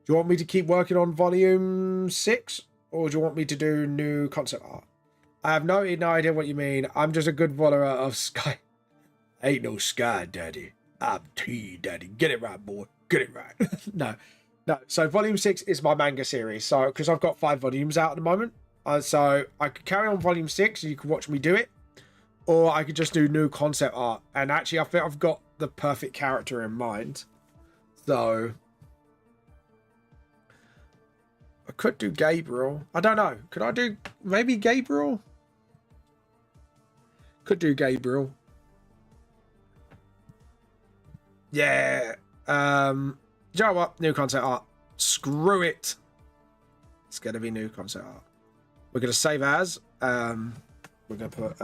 Do you want me to keep working on volume 6, or do you want me to do new concept art? I have no idea what you mean. I'm just a good follower of Sky. Ain't no Sky Daddy. I'm T Daddy. Get it right, boy. Get it right. No. So volume 6 is my manga series. So because I've got 5 volumes out at the moment, so I could carry on volume 6 and you can watch me do it, or I could just do new concept art. And actually, I think I've got the perfect character in mind. So could do Gabriel. I don't know. Could I do maybe Gabriel? Could do Gabriel. Yeah. Do you know what? New concept art. Screw it. It's gonna be new concept art. We're gonna save as. We're gonna put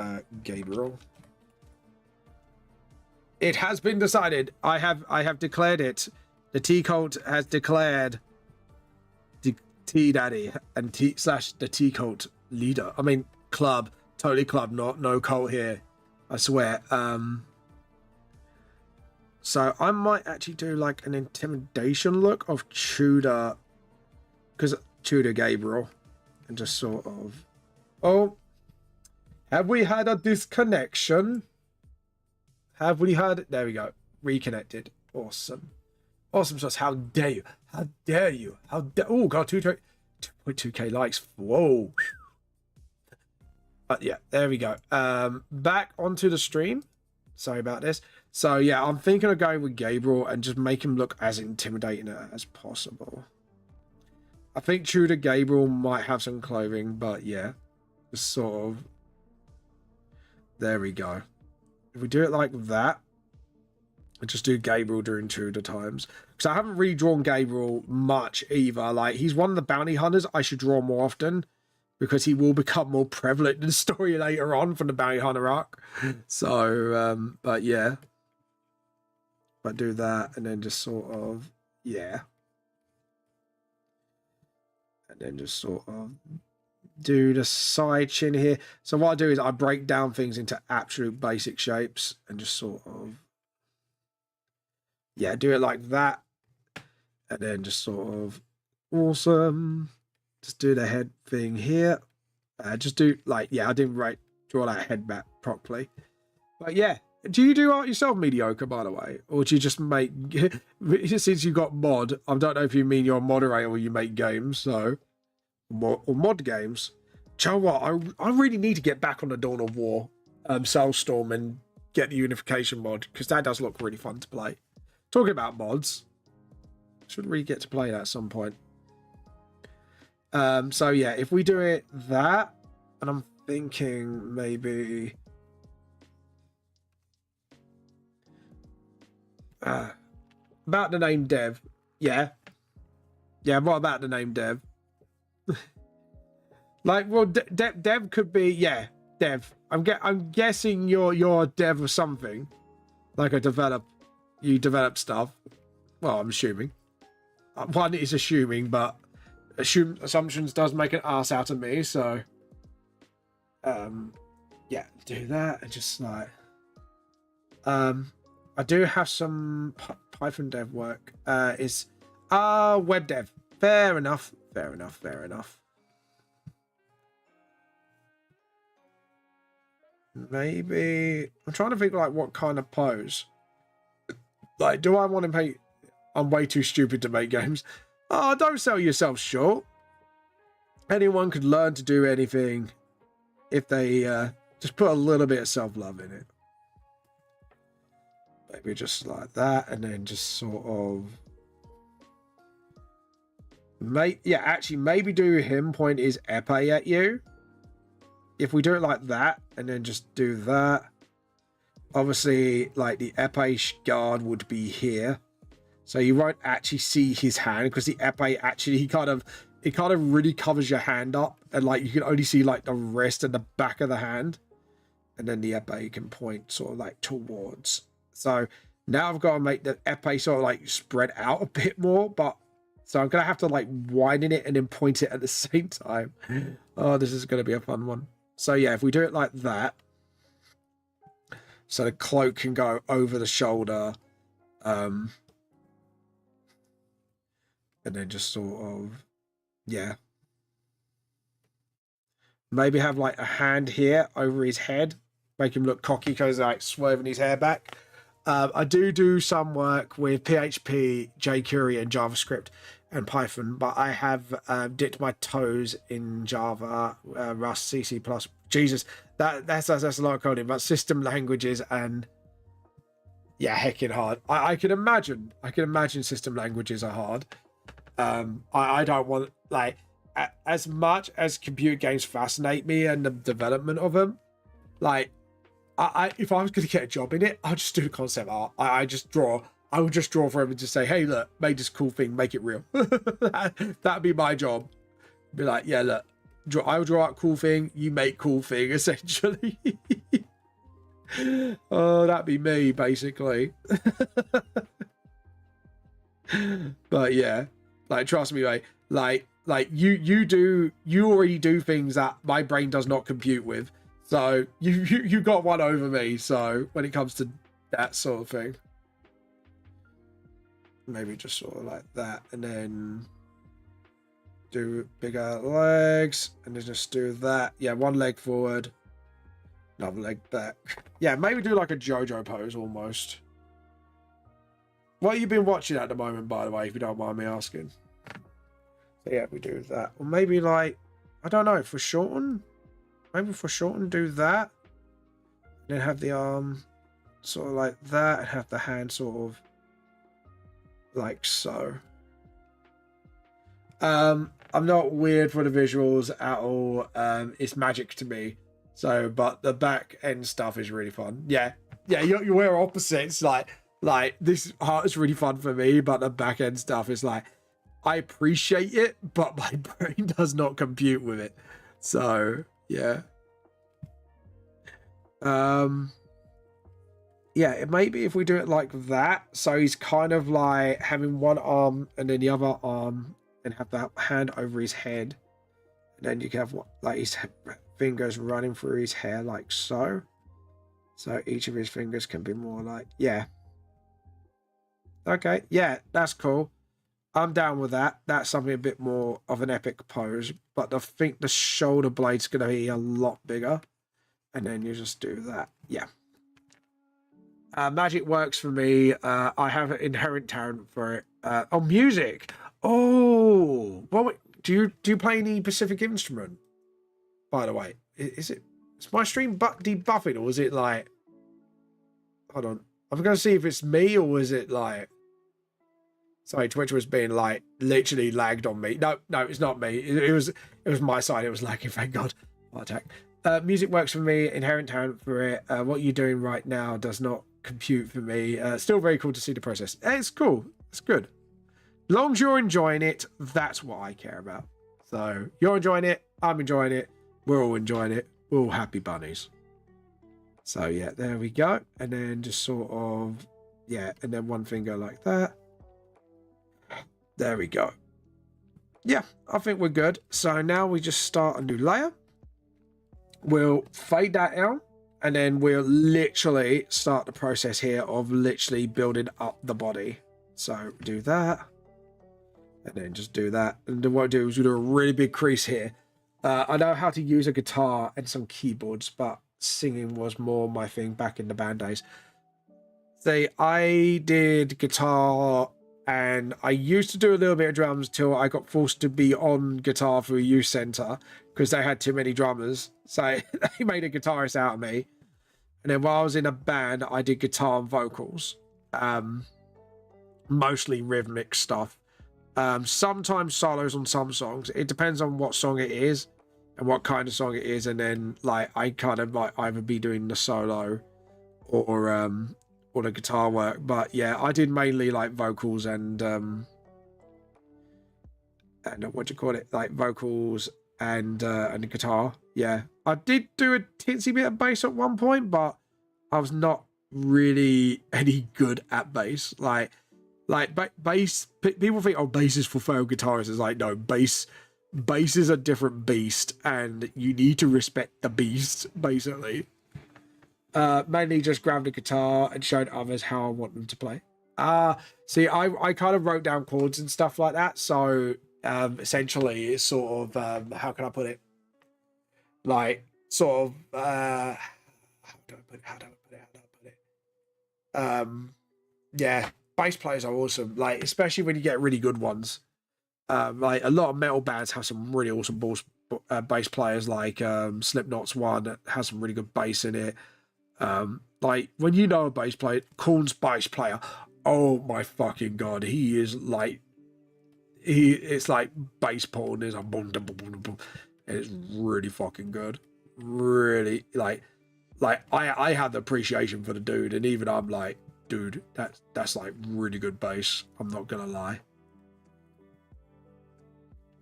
Gabriel. It has been decided. I have declared it. The T cult has declared the T Daddy and T / the T cult leader. I mean club. Totally club, no cult here. I swear. So I might actually do like an intimidation look of Tudor, because Tudor Gabriel, and just sort of, oh, have we had a disconnection? Have we had? There we go, reconnected. Awesome, awesome sauce. How dare you? How dare you? How dare? Oh, got 2.2k likes. Whoa. But yeah, there we go. Back onto the stream. Sorry about this. So yeah, I'm thinking of going with Gabriel and just make him look as intimidating as possible. I think Tudor Gabriel might have some clothing, but yeah, just sort of. There we go. If we do it like that, and just do Gabriel during Tudor times, because I haven't redrawn Gabriel much either. Like, he's one of the bounty hunters I should draw more often, because he will become more prevalent in the story later on from the bounty hunter arc. So, but yeah. But do that, and then just sort of, yeah. And then just sort of do the side chin here. So what I do is I break down things into absolute basic shapes and just sort of, yeah, do it like that. And then just sort of, awesome. Just do the head thing here. Just do like, yeah, I didn't draw that head back properly. But yeah, do you do art yourself, Mediocre, by the way? Or do you just make, since you got mod, I don't know if you mean you're a moderator or you make games, so, or mod games. Do you know what? I really need to get back on the Dawn of War, Soulstorm, and get the Unification mod, because that does look really fun to play. Talking about mods, should really get to play that at some point. So yeah, if we do it that, and I'm thinking maybe about the name Dev. Yeah, what about the name Dev? Like, well, Dev could be, yeah, Dev. I'm guessing you're a dev of something, like you develop stuff. Well, I'm assuming. One is assuming, but assumptions does make an ass out of me, so yeah, do that. And just like I do have some Python dev work. Is web dev. Fair enough. Maybe I'm trying to think like what kind of pose. Like, do I want to make? I'm way too stupid to make games. Oh, don't sell yourself short. Anyone could learn to do anything if they just put a little bit of self-love in it. Maybe just like that, and then just sort of maybe do him point his epee at you. If we do it like that, and then just do that, obviously, like the epee guard would be here. So you won't actually see his hand, because the epee actually, it kind of really covers your hand up, and like you can only see like the wrist and the back of the hand, and then the epee can point sort of like towards. So now I've got to make the epee sort of like spread out a bit more, but so I'm gonna have to like widen it and then point it at the same time. Oh, this is gonna be a fun one. So yeah, if we do it like that, so the cloak can go over the shoulder, and then just sort of, yeah. Maybe have like a hand here over his head, make him look cocky because like swerving his hair back. I do some work with PHP, jQuery, and JavaScript and Python, but I have dipped my toes in Java, Rust, CC++. Jesus, that's a lot of coding, but system languages and yeah, heckin' hard. I can imagine system languages are hard. I don't want, like, as much as computer games fascinate me and the development of them, like I if I was going to get a job in it, I'll just do the concept art. I just draw. I would just draw for him and just say, hey, look, make this cool thing, make it real. That'd be my job. Be like, yeah, look, I'll draw out cool thing, you make cool thing, essentially. Oh, that'd be me, basically. But yeah, like, trust me, mate, like you already do things that my brain does not compute with. So you got one over me. So when it comes to that sort of thing, maybe just sort of like that, and then do bigger legs, and then just do that. Yeah, one leg forward, another leg back. Yeah, maybe do like a JoJo pose almost. What have you been watching at the moment, by the way, if you don't mind me asking? So yeah, we do that. Or maybe like, I don't know, for shorten? Maybe for shorten, do that. And then have the arm sort of like that, and have the hand sort of like so. I'm not weird for the visuals at all. It's magic to me. So, but the back end stuff is really fun. Yeah, you wear opposites. Like this part is really fun for me, but the back end stuff is like, I appreciate it, but my brain does not compute with it. So yeah. Yeah, maybe if we do it like that, so he's kind of like having one arm and then the other arm, and have that hand over his head, and then you can have like his fingers running through his hair like so. So each of his fingers can be more like, yeah. Okay, yeah, that's cool. I'm down with that. That's something a bit more of an epic pose, but I think the shoulder blade's going to be a lot bigger, and then you just do that. Yeah. Magic works for me. I have an inherent talent for it. Oh, music. Oh, well, do you play any specific instrument? By the way, is my stream debuffing, or is it like? Hold on, I'm gonna see if it's me, or is it like? Sorry, Twitch was being like literally lagged on me. No, it's not me. It was my side. It was lagging. Thank God. Heart attack. Music works for me. Inherent talent for it. What you're doing right now does not compute for me. Still very cool to see the process. It's cool. It's good. Long as you're enjoying it, that's what I care about. So you're enjoying it, I'm enjoying it, we're all enjoying it, we're all happy bunnies. So yeah, there we go. And then just sort of, yeah, and then one finger like that. There we go. Yeah, I think we're good. So now we just start a new layer. We'll fade that out, and then we'll literally start the process here of literally building up the body. So do that. And then just do that. And then what I do is we do a really big crease here. I know how to use a guitar and some keyboards, but singing was more my thing back in the band days. So I did guitar, and I used to do a little bit of drums till I got forced to be on guitar for a youth centre because they had too many drummers. So they made a guitarist out of me. And then while I was in a band, I did guitar and vocals. Mostly rhythmic stuff. Sometimes solos on some songs. It depends on what song it is and what kind of song it is, and then like I kind of like either be doing the solo or the guitar work. But yeah, I did mainly like vocals and what do you call it, like vocals and the guitar. Yeah, I did do a tinsy bit of bass at one point, but I was not really any good at bass. Like bass, people think, oh, bass is for failed guitarists. It's like, no, bass is a different beast, and you need to respect the beast, basically. Mainly just grabbed a guitar and showed others how I want them to play. See, I kind of wrote down chords and stuff like that, so essentially it's sort of, how can I put it? Like, sort of, how do I put it? Yeah. Bass players are awesome, like especially when you get really good ones. Like a lot of metal bands have some really awesome bass players, like Slipknot's one that has some really good bass in it. Like when you know a bass player, Korn's bass player, oh my fucking god, he is like, it's like bass porn. It's like boom, boom, boom, boom, boom. And it's really fucking good. Really like I have the appreciation for the dude, and even I'm like, dude, that's like really good bass. I'm not gonna lie.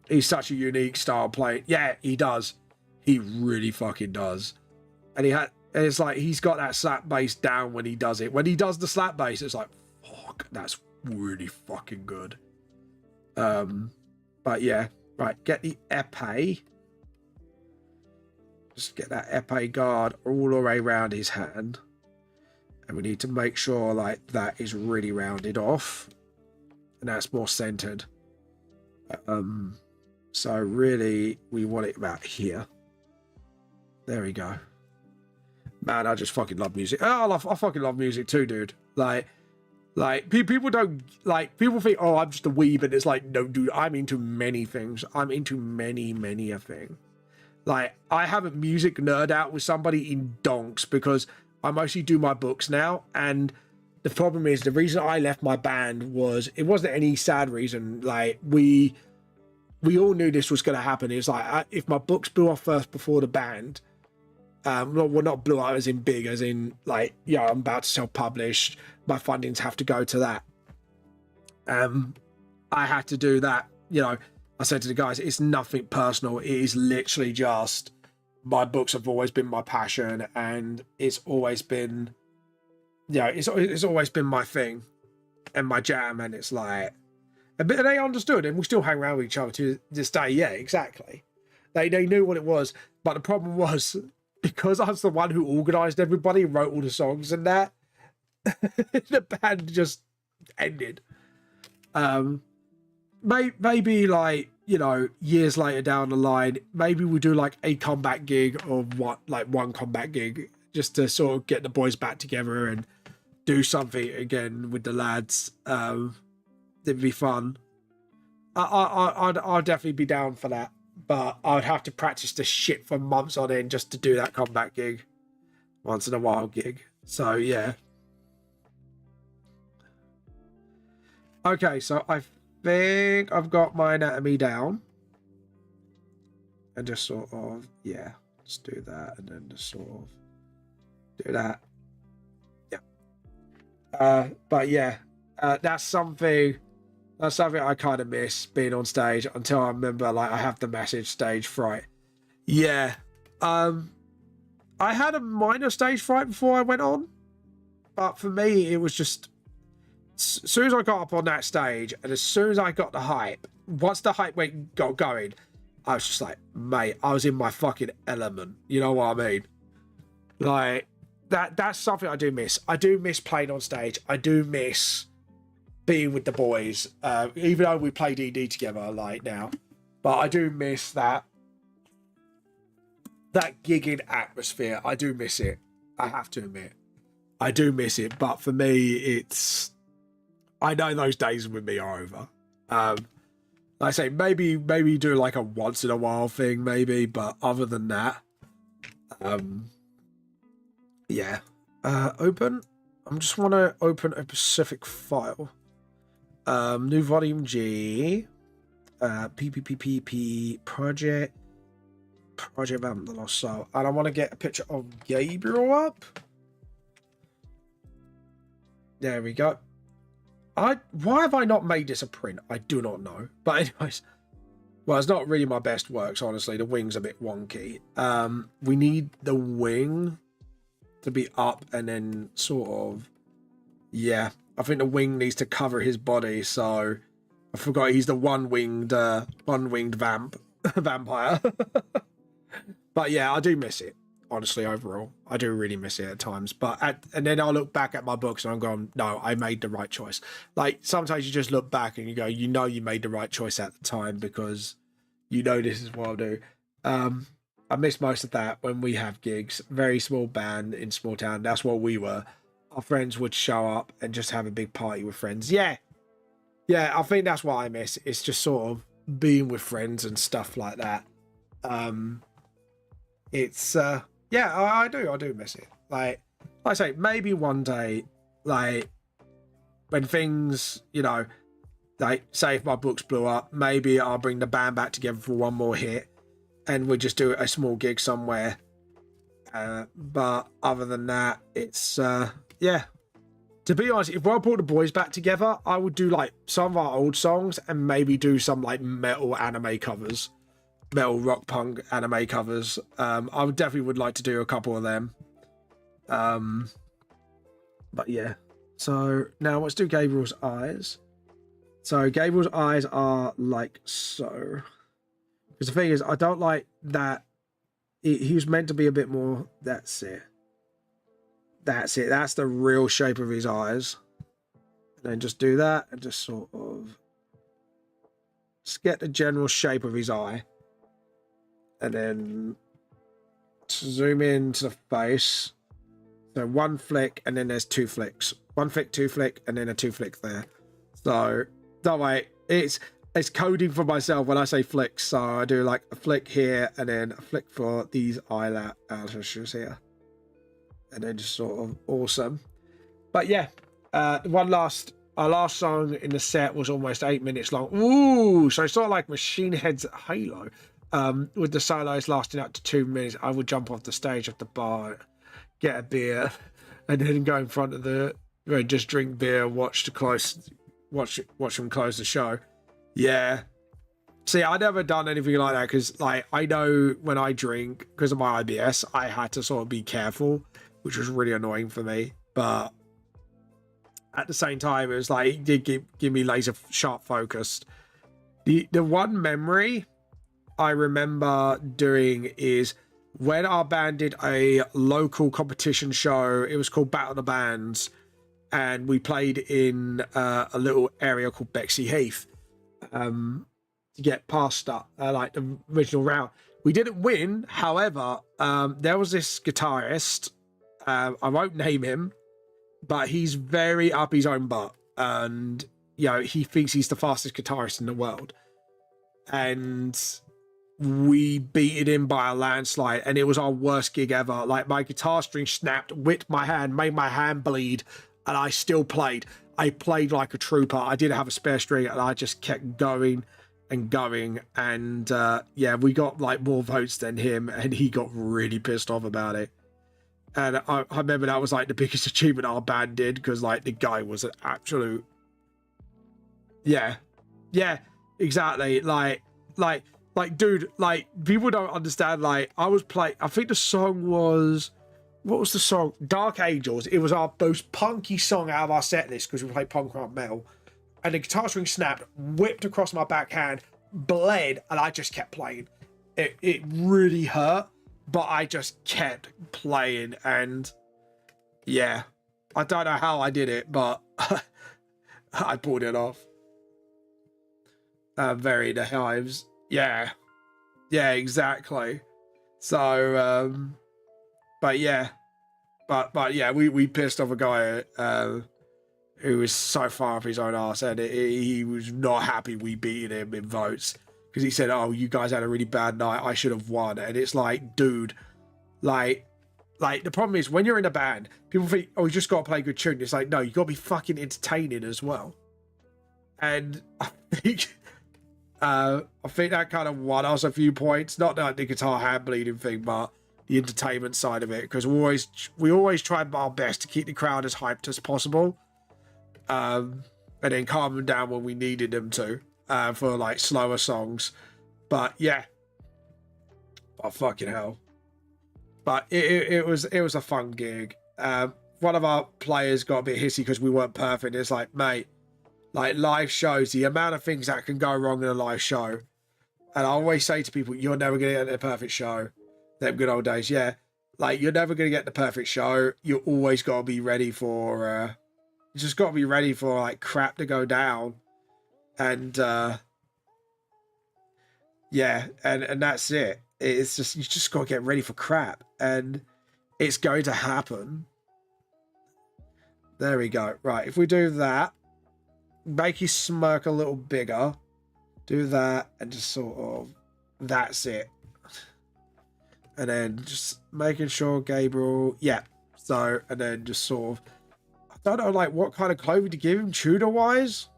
He's such a unique style playing. Yeah, he does. He really fucking does. And it's like he's got that slap bass down when he does it. When he does the slap bass, it's like, fuck, that's really fucking good. But yeah, right, get the epee. Just get that epee guard all the way around his hand. And we need to make sure like that is really rounded off. And that's more centered. So really we want it about here. There we go. Man, I just fucking love music. I fucking love music too, dude. Like people don't like, people think, oh, I'm just a weeb, and it's like, no, dude, I'm into many things. I'm into many a thing. Like, I have a music nerd out with somebody in donks because I mostly do my books now, and the problem is the reason I left my band was, it wasn't any sad reason. Like, we all knew this was going to happen. It's like, if my books blew off first before the band, well, not blew out as in big, as in like, yeah, I'm about to self-publish, my fundings have to go to that. I had to do that. You know, I said to the guys, it's nothing personal. It is literally just, my books have always been my passion, and it's always been, yeah, it's always been my thing and my jam. And it's like, but they understood, and we still hang around with each other to this day. Yeah, exactly. They knew what it was. But the problem was, because I was the one who organised everybody, wrote all the songs and that, the band just ended. Maybe like, you know, years later down the line, maybe we do like a comeback gig, or what, like one comeback gig, just to sort of get the boys back together and do something again with the lads. It'd be fun. I'd definitely be down for that, but I'd have to practice the shit for months on end just to do that comeback gig, once in a while gig. So yeah. Okay, so I think I've got my anatomy down, and just sort of, yeah, just do that, and then just sort of do that. Yeah. But yeah, that's something I kind of miss, being on stage, until I remember, like, I have the massive stage fright. Yeah. I had a minor stage fright before I went on, but for me, it was just, as soon as I got up on that stage, and as soon as I got the hype, once the hype got going, I was just like, mate, I was in my fucking element. You know what I mean? Like, that's something I do miss. I do miss playing on stage. I do miss being with the boys, even though we play D&D together, like, now. But I do miss that gigging atmosphere. I do miss it. I have to admit. I do miss it. But for me, it's, I know those days with me are over. Like I say, maybe do like a once in a while thing, maybe, but other than that, yeah. Open. I just want to open a specific file. New volume G. PPPPP project Vamp the Lost Soul, and I want to get a picture of Gabriel up. There we go. Why have I not made this a print? I do not know. But anyways, well, it's not really my best works, honestly. The wing's a bit wonky. We need the wing to be up, and then sort of, yeah, I think the wing needs to cover his body. So I forgot he's the one-winged vampire. But yeah, I do miss it. Honestly, overall, I do really miss it at times. But and then I'll look back at my books and I'm going, no, I made the right choice. Like, sometimes you just look back and you go, you know, you made the right choice at the time, because you know this is what I'll do. I miss most of that when we have gigs. Very small band in small town. That's what we were. Our friends would show up and just have a big party with friends. Yeah, I think that's what I miss. It's just sort of being with friends and stuff like that. It's yeah, I do miss it. Like I say, maybe one day, like, when things, you know, like, say if my books blew up, maybe I'll bring the band back together for one more hit, and we'll just do a small gig somewhere. But other than that, it's yeah. To be honest, if I brought the boys back together, I would do like some of our old songs and maybe do some like metal anime covers, metal rock punk anime covers. I would definitely would like to do a couple of them. But yeah. So now let's do Gabriel's eyes. So Gabriel's eyes are like so. Because the thing is, I don't like that. He was meant to be a bit more. That's it. That's it. That's the real shape of his eyes. And then just do that and just sort of just get the general shape of his eye. And then zoom into the face. So one flick and then there's two flicks. One flick, two flick, and then a two flick there. So don't wait. It's coding for myself when I say flicks. So I do like a flick here and then a flick for these eyelashes here. And then just sort of awesome. But yeah, our last song in the set was almost 8 minutes long. Ooh, so it's sort of like Machine Head's Halo. With the solos lasting up to 2 minutes, I would jump off the stage at the bar, get a beer, and then go in front of the just drink beer, watch them close the show. Yeah. See, I never done anything like that because, like, I know when I drink, because of my IBS, I had to sort of be careful, which was really annoying for me. But at the same time, it was like, it did give me laser sharp focused. The one memory I remember doing is when our band did a local competition show. It was called Battle of the Bands, and we played in a little area called Bexley Heath to get past like the original round. We didn't win, however. There was this guitarist. I won't name him, but he's very up his own butt, and he thinks he's the fastest guitarist in the world. And we beat him by a landslide, and it was our worst gig ever. Like, my guitar string snapped, whipped my hand, made my hand bleed, and I still played. I played like a trooper. I didn't have a spare string, and I just kept going and going. And yeah, we got like more votes than him, and he got really pissed off about it. And I remember that was like the biggest achievement our band did, because like the guy was an absolute yeah exactly like dude, like, people don't understand. Like, I was playing, I think the song was, what was the song? Dark Angels. It was our most punky song out of our set list because we played punk rock metal, and the guitar string snapped, whipped across my backhand, bled, and I just kept playing. It really hurt, but I just kept playing. And yeah, I don't know how I did it, but I pulled it off. Very the hives. Yeah, exactly. So but yeah, we pissed off a guy who was so far up his own arse, and he was not happy we beat him in votes, because he said, oh, you guys had a really bad night, I should have won. And it's like, dude, like the problem is, when you're in a band, people think, oh, you just got to play a good tune. It's like, no, you got to be fucking entertaining as well. And I think that kind of won us a few points. Not like the guitar hand bleeding thing, but the entertainment side of it, because we always tried our best to keep the crowd as hyped as possible, and then calm them down when we needed them to, for like slower songs. But yeah, but fucking hell. But it was a fun gig. One of our players got a bit hissy because we weren't perfect. It's like, mate, like, live shows, the amount of things that can go wrong in a live show. And I always say to people, you're never going to get the perfect show. Them good old days, yeah. Like, you're never going to get the perfect show. You always got to be ready for, you just got to be ready for, like, crap to go down. And, yeah, and that's it. It's just, you just got to get ready for crap. And it's going to happen. There we go. Right, if we do that, make you smirk a little bigger, do that, and just sort of, that's it. And then just making sure Gabriel, yeah. So, and then just sort of, I don't know, like, what kind of clothing to give him, Tudor wise.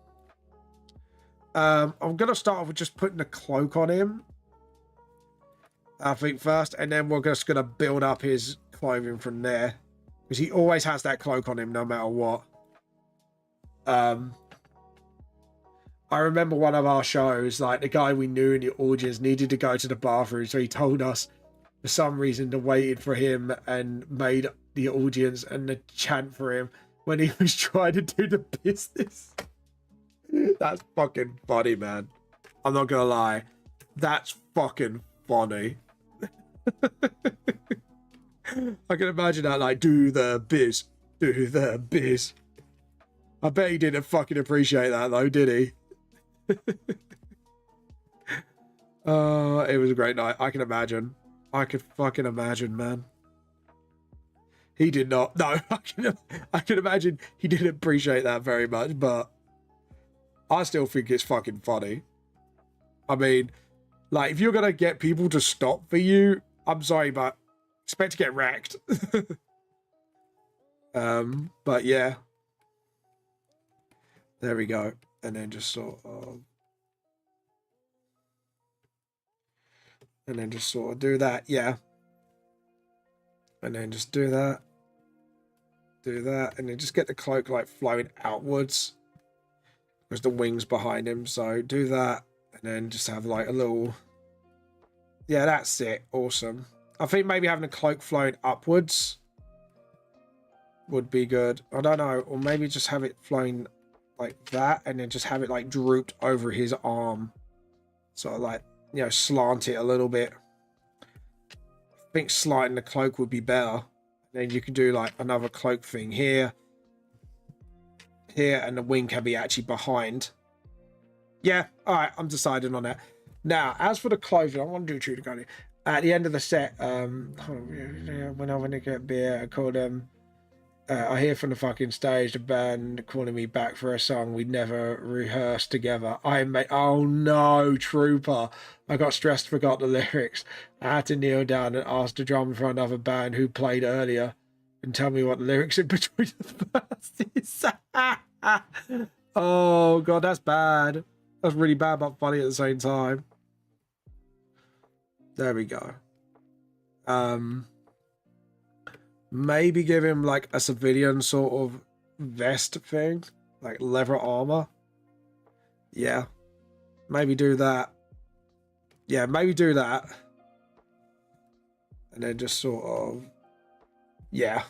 I'm gonna start off with just putting a cloak on him, I think, first, and then we're just gonna build up his clothing from there, because he always has that cloak on him no matter what. I remember one of our shows, like the guy we knew in the audience needed to go to the bathroom, so he told us for some reason to waited for him and made the audience and the chant for him when he was trying to do the business. That's fucking funny, man. I'm not gonna lie. That's fucking funny. I can imagine that, like, do the biz. Do the biz. I bet he didn't fucking appreciate that, though, did he? It was a great night. I can imagine. I could fucking imagine, man. He did not. No, I can imagine he didn't appreciate that very much, but I still think it's fucking funny. I mean, like, if you're gonna get people to stop for you, I'm sorry, but expect to get wrecked. But yeah. There we go. And then just sort of... And then just sort of do that, yeah. And then just do that. Do that. And then just get the cloak, like, flowing outwards. There's the wings behind him, so do that. And then just have, like, a little... Yeah, that's it. Awesome. I think maybe having a cloak flowing upwards would be good. I don't know. Or maybe just have it flowing like that, and then just have it like drooped over his arm, sort of like, you know, slant it a little bit. I think slanting the cloak would be better. Then you can do like another cloak thing here, and the wing can be actually behind. Yeah, all right, I'm deciding on that. Now, as for the clothing, I want to do true to go at the end of the set. When I went to get beer, I called I hear from the fucking stage the band calling me back for a song we never rehearsed together. Oh no, Trooper. I got stressed, forgot the lyrics. I had to kneel down and ask the drummer for another band who played earlier and tell me what the lyrics in between the verses. Oh god, that's bad. That's really bad but funny at the same time. There we go. Maybe give him like a civilian sort of vest thing, like leather armor. Yeah, maybe do that. Yeah, maybe do that. And then just sort of, yeah.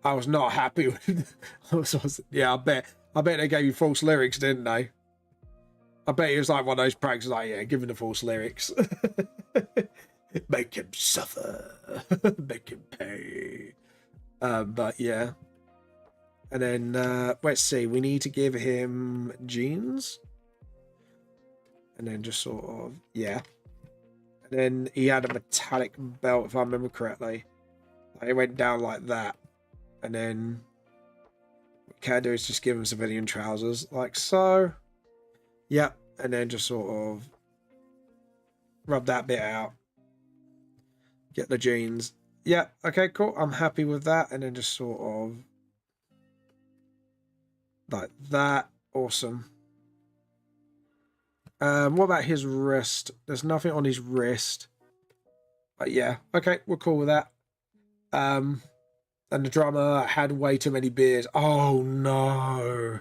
I was not happy with yeah, I bet they gave you false lyrics, didn't they? I bet it was like one of those pranks, like, yeah, give him the false lyrics. Make him suffer. Make him pay. But yeah. And then, let's see. We need to give him jeans. And then just sort of, yeah. And then he had a metallic belt, if I remember correctly. Like, it went down like that. And then what we can do is just give him civilian trousers, like so. Yep. And then just sort of rub that bit out. Get the jeans. Yeah, okay, cool. I'm happy with that. And then just sort of like that. Awesome. What about his wrist? There's nothing on his wrist. But yeah, okay, we're cool with that. And the drummer had way too many beers. Oh no.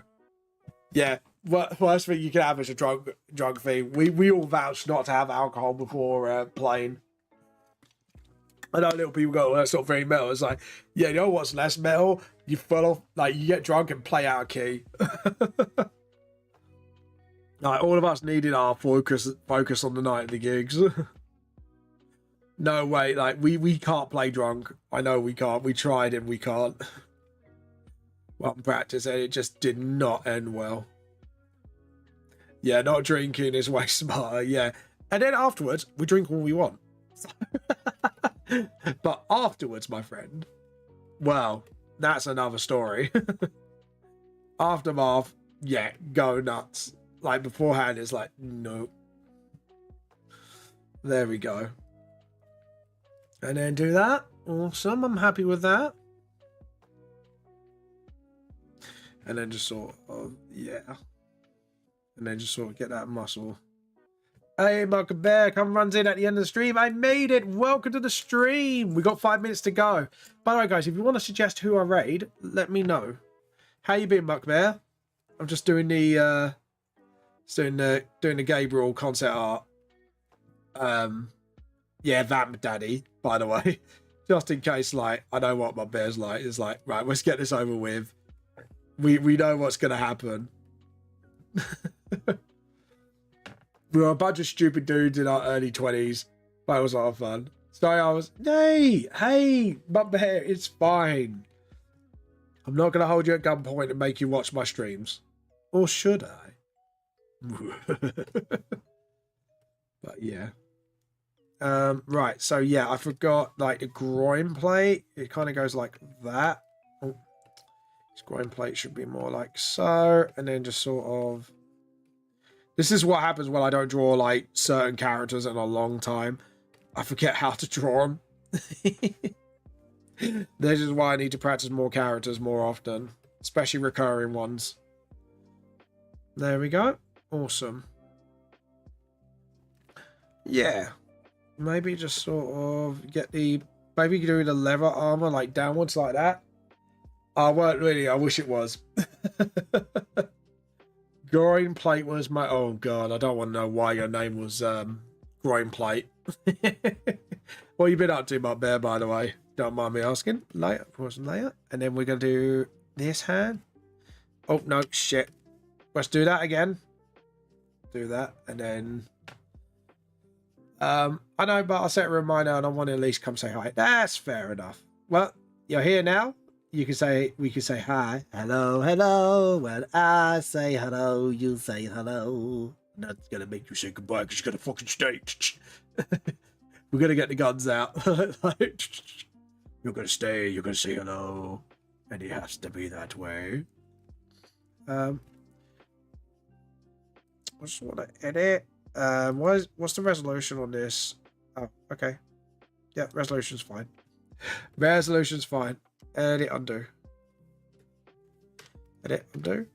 Yeah, worst thing you can have is a drunk thing. We all vouched not to have alcohol before playing. I know little people go, well, that's not very metal. It's like, yeah, you know what's less metal? You fall off, like, you get drunk and play out of key. Like, all of us needed our focus on the night of the gigs. No way, like, we can't play drunk. I know we can't. We tried and we can't. One practice and it just did not end well. Yeah, not drinking is way smarter, yeah. And then afterwards, we drink all we want. But afterwards, my friend, well, that's another story. Aftermath, yeah, go nuts. Like, beforehand, it's like, no. There we go. And then do that. Awesome, I'm happy with that. And then just sort of, yeah. and then just sort of get that muscle. Hey, Mark Bear, come runs in at the end of the stream. I made it. Welcome to the stream. We got 5 minutes to go. By the way, guys, if you want to suggest who I raid, let me know. How you been, Muck Bear? I'm just doing the doing the Gabriel concept art. Yeah, that daddy, by the way. Just in case, like, I know what my bear's like. It's like, right, let's get this over with. We know what's gonna happen. We were a bunch of stupid dudes in our early 20s, but it was a lot of fun. So I was, hey, my bear, it's fine. I'm not going to hold you at gunpoint and make you watch my streams. Or should I? But yeah. Right, so yeah, I forgot, like, the groin plate. It kind of goes like that. Oh, this groin plate should be more like so. And then just sort of... This is what happens when I don't draw, like, certain characters in a long time. I forget how to draw them. This is why I need to practice more characters more often. Especially recurring ones. There we go. Awesome. Yeah. Maybe just sort of get the... Maybe do the leather armor, like, downwards like that. Oh, well, really, I wish it was. Groin plate was my... Oh, God, I don't want to know why your name was Groin Plate. What you been up to, my bear, by the way? Don't mind me asking. Later, of course, later. And then we're going to do this hand. Oh, no, shit. Let's do that again. Do that, and then... I know, but I'll set a reminder and I want to at least come say hi. That's fair enough. Well, you're here now. We can say hi. Hello. When I say hello, you say hello. That's gonna make you say goodbye because you're gonna fucking stay. We're gonna get the guns out. You're gonna stay, you're gonna say hello. And it has to be that way. I just wanna edit. What's the resolution on this? Oh, okay. Yeah, resolution's fine. Resolution's fine. Edit, undo. Edit, undo.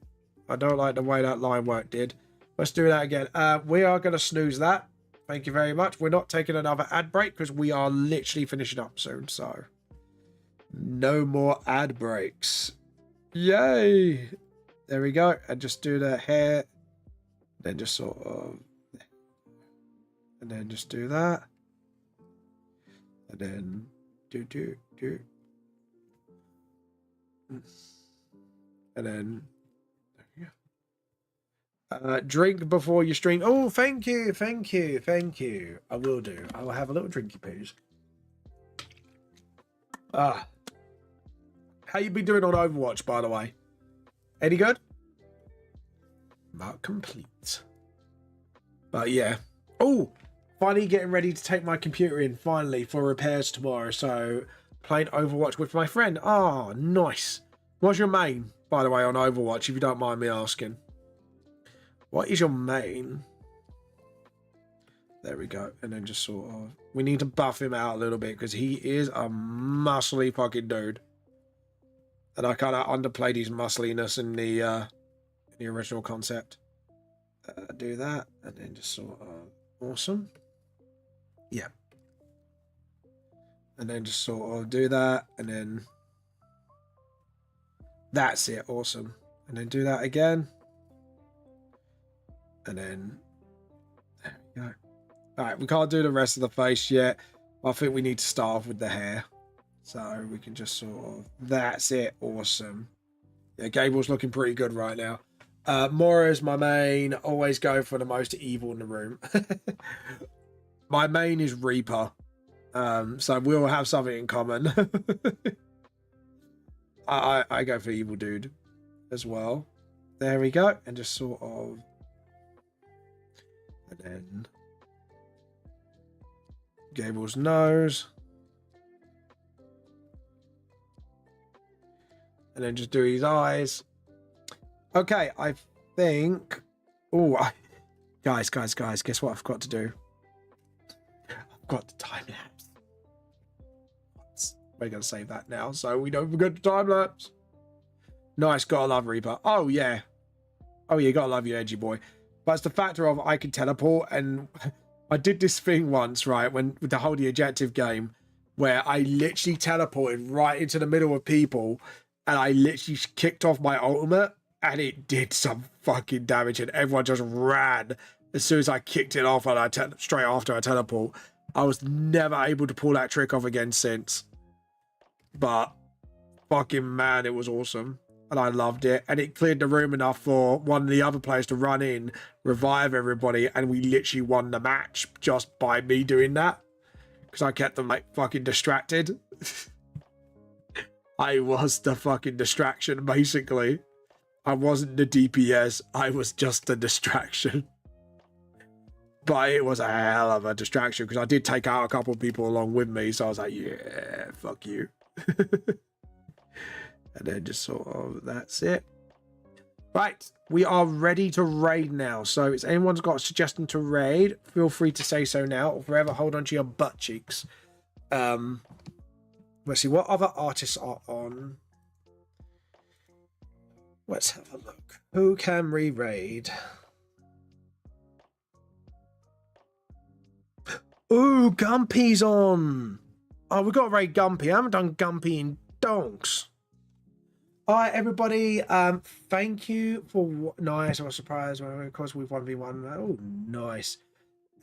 I don't like the way that line work did. Let's do that again. We are going to snooze that. Thank you very much. We're not taking another ad break because we are literally finishing up soon. So, no more ad breaks. Yay! There we go. And just do the hair. Then just sort of... And then just do that. And then... Do. And then there you go. Drink before you stream. Oh, thank you. I will do. I will have a little drinky please. How you been doing on Overwatch, by the way? Any good? Not complete. But yeah. Oh, finally getting ready to take my computer in finally for repairs tomorrow. So playing Overwatch with my friend. Oh, nice. What's your main, by the way, on Overwatch, if you don't mind me asking? What is your main? There we go. And then just sort of... We need to buff him out a little bit because he is a muscly fucking dude. And I kind of underplayed his muscliness in the original concept. Do that. And then just sort of... Awesome. Yeah. And then just sort of do that. And then... That's it. Awesome. And then do that again. And then... There we go. Alright, we can't do the rest of the face yet. I think we need to start off with the hair. So we can just sort of... That's it. Awesome. Yeah, Gable's looking pretty good right now. Mora's my main. Always go for the most evil in the room. My main is Reaper. So we'll have something in common. I go for Evil Dude as well. There we go. And just sort of... And then... Gable's nose. And then just do his eyes. Okay, I think... Oh, guys, guess what I've got to do? I've got the time lapse. We're going to save that now so we don't forget the time lapse. Nice, gotta love Reaper. Oh, yeah. Oh, yeah, gotta love you, edgy boy. But it's the factor of I can teleport, and I did this thing once, right, when with the whole the objective game, where I literally teleported right into the middle of people, and I literally kicked off my ultimate, and it did some fucking damage, and everyone just ran as soon as I kicked it off, and straight after I teleport. I was never able to pull that trick off again since. But fucking man, it was awesome. And I loved it. And it cleared the room enough for one of the other players to run in, revive everybody, and we literally won the match just by me doing that. Because I kept them like fucking distracted. I was the fucking distraction, basically. I wasn't the DPS, I was just the distraction. But it was a hell of a distraction because I did take out a couple of people along with me, so I was like, yeah, fuck you. And then just sort of, that's it. Right, we are ready to raid now. So if anyone's got a suggestion to raid, feel free to say so now, or forever hold on to your butt cheeks. Let's see, what other artists are on? Let's have a look. Who can we raid? Ooh, Gumpy's on. Oh, we've got to raid Gumpy. I haven't done Gumpy in donks. All right, everybody. Thank you for nice. I was surprised because we've 1v1. Oh, nice.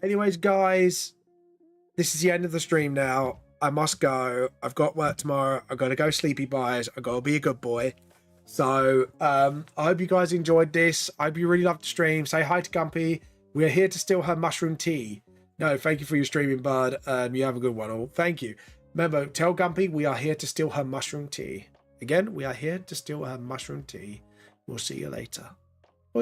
Anyways, guys, this is the end of the stream now. I must go. I've got work tomorrow. I've got to go sleepy buys. I've got to be a good boy. So I hope you guys enjoyed this. I hope you really loved the stream. Say hi to Gumpy. We are here to steal her mushroom tea. No, thank you for your streaming, bud. You have a good one all. Thank you. Remember, tell Gumpy we are here to steal her mushroom tea. Again, we are here to steal her mushroom tea. We'll see you later. Bye.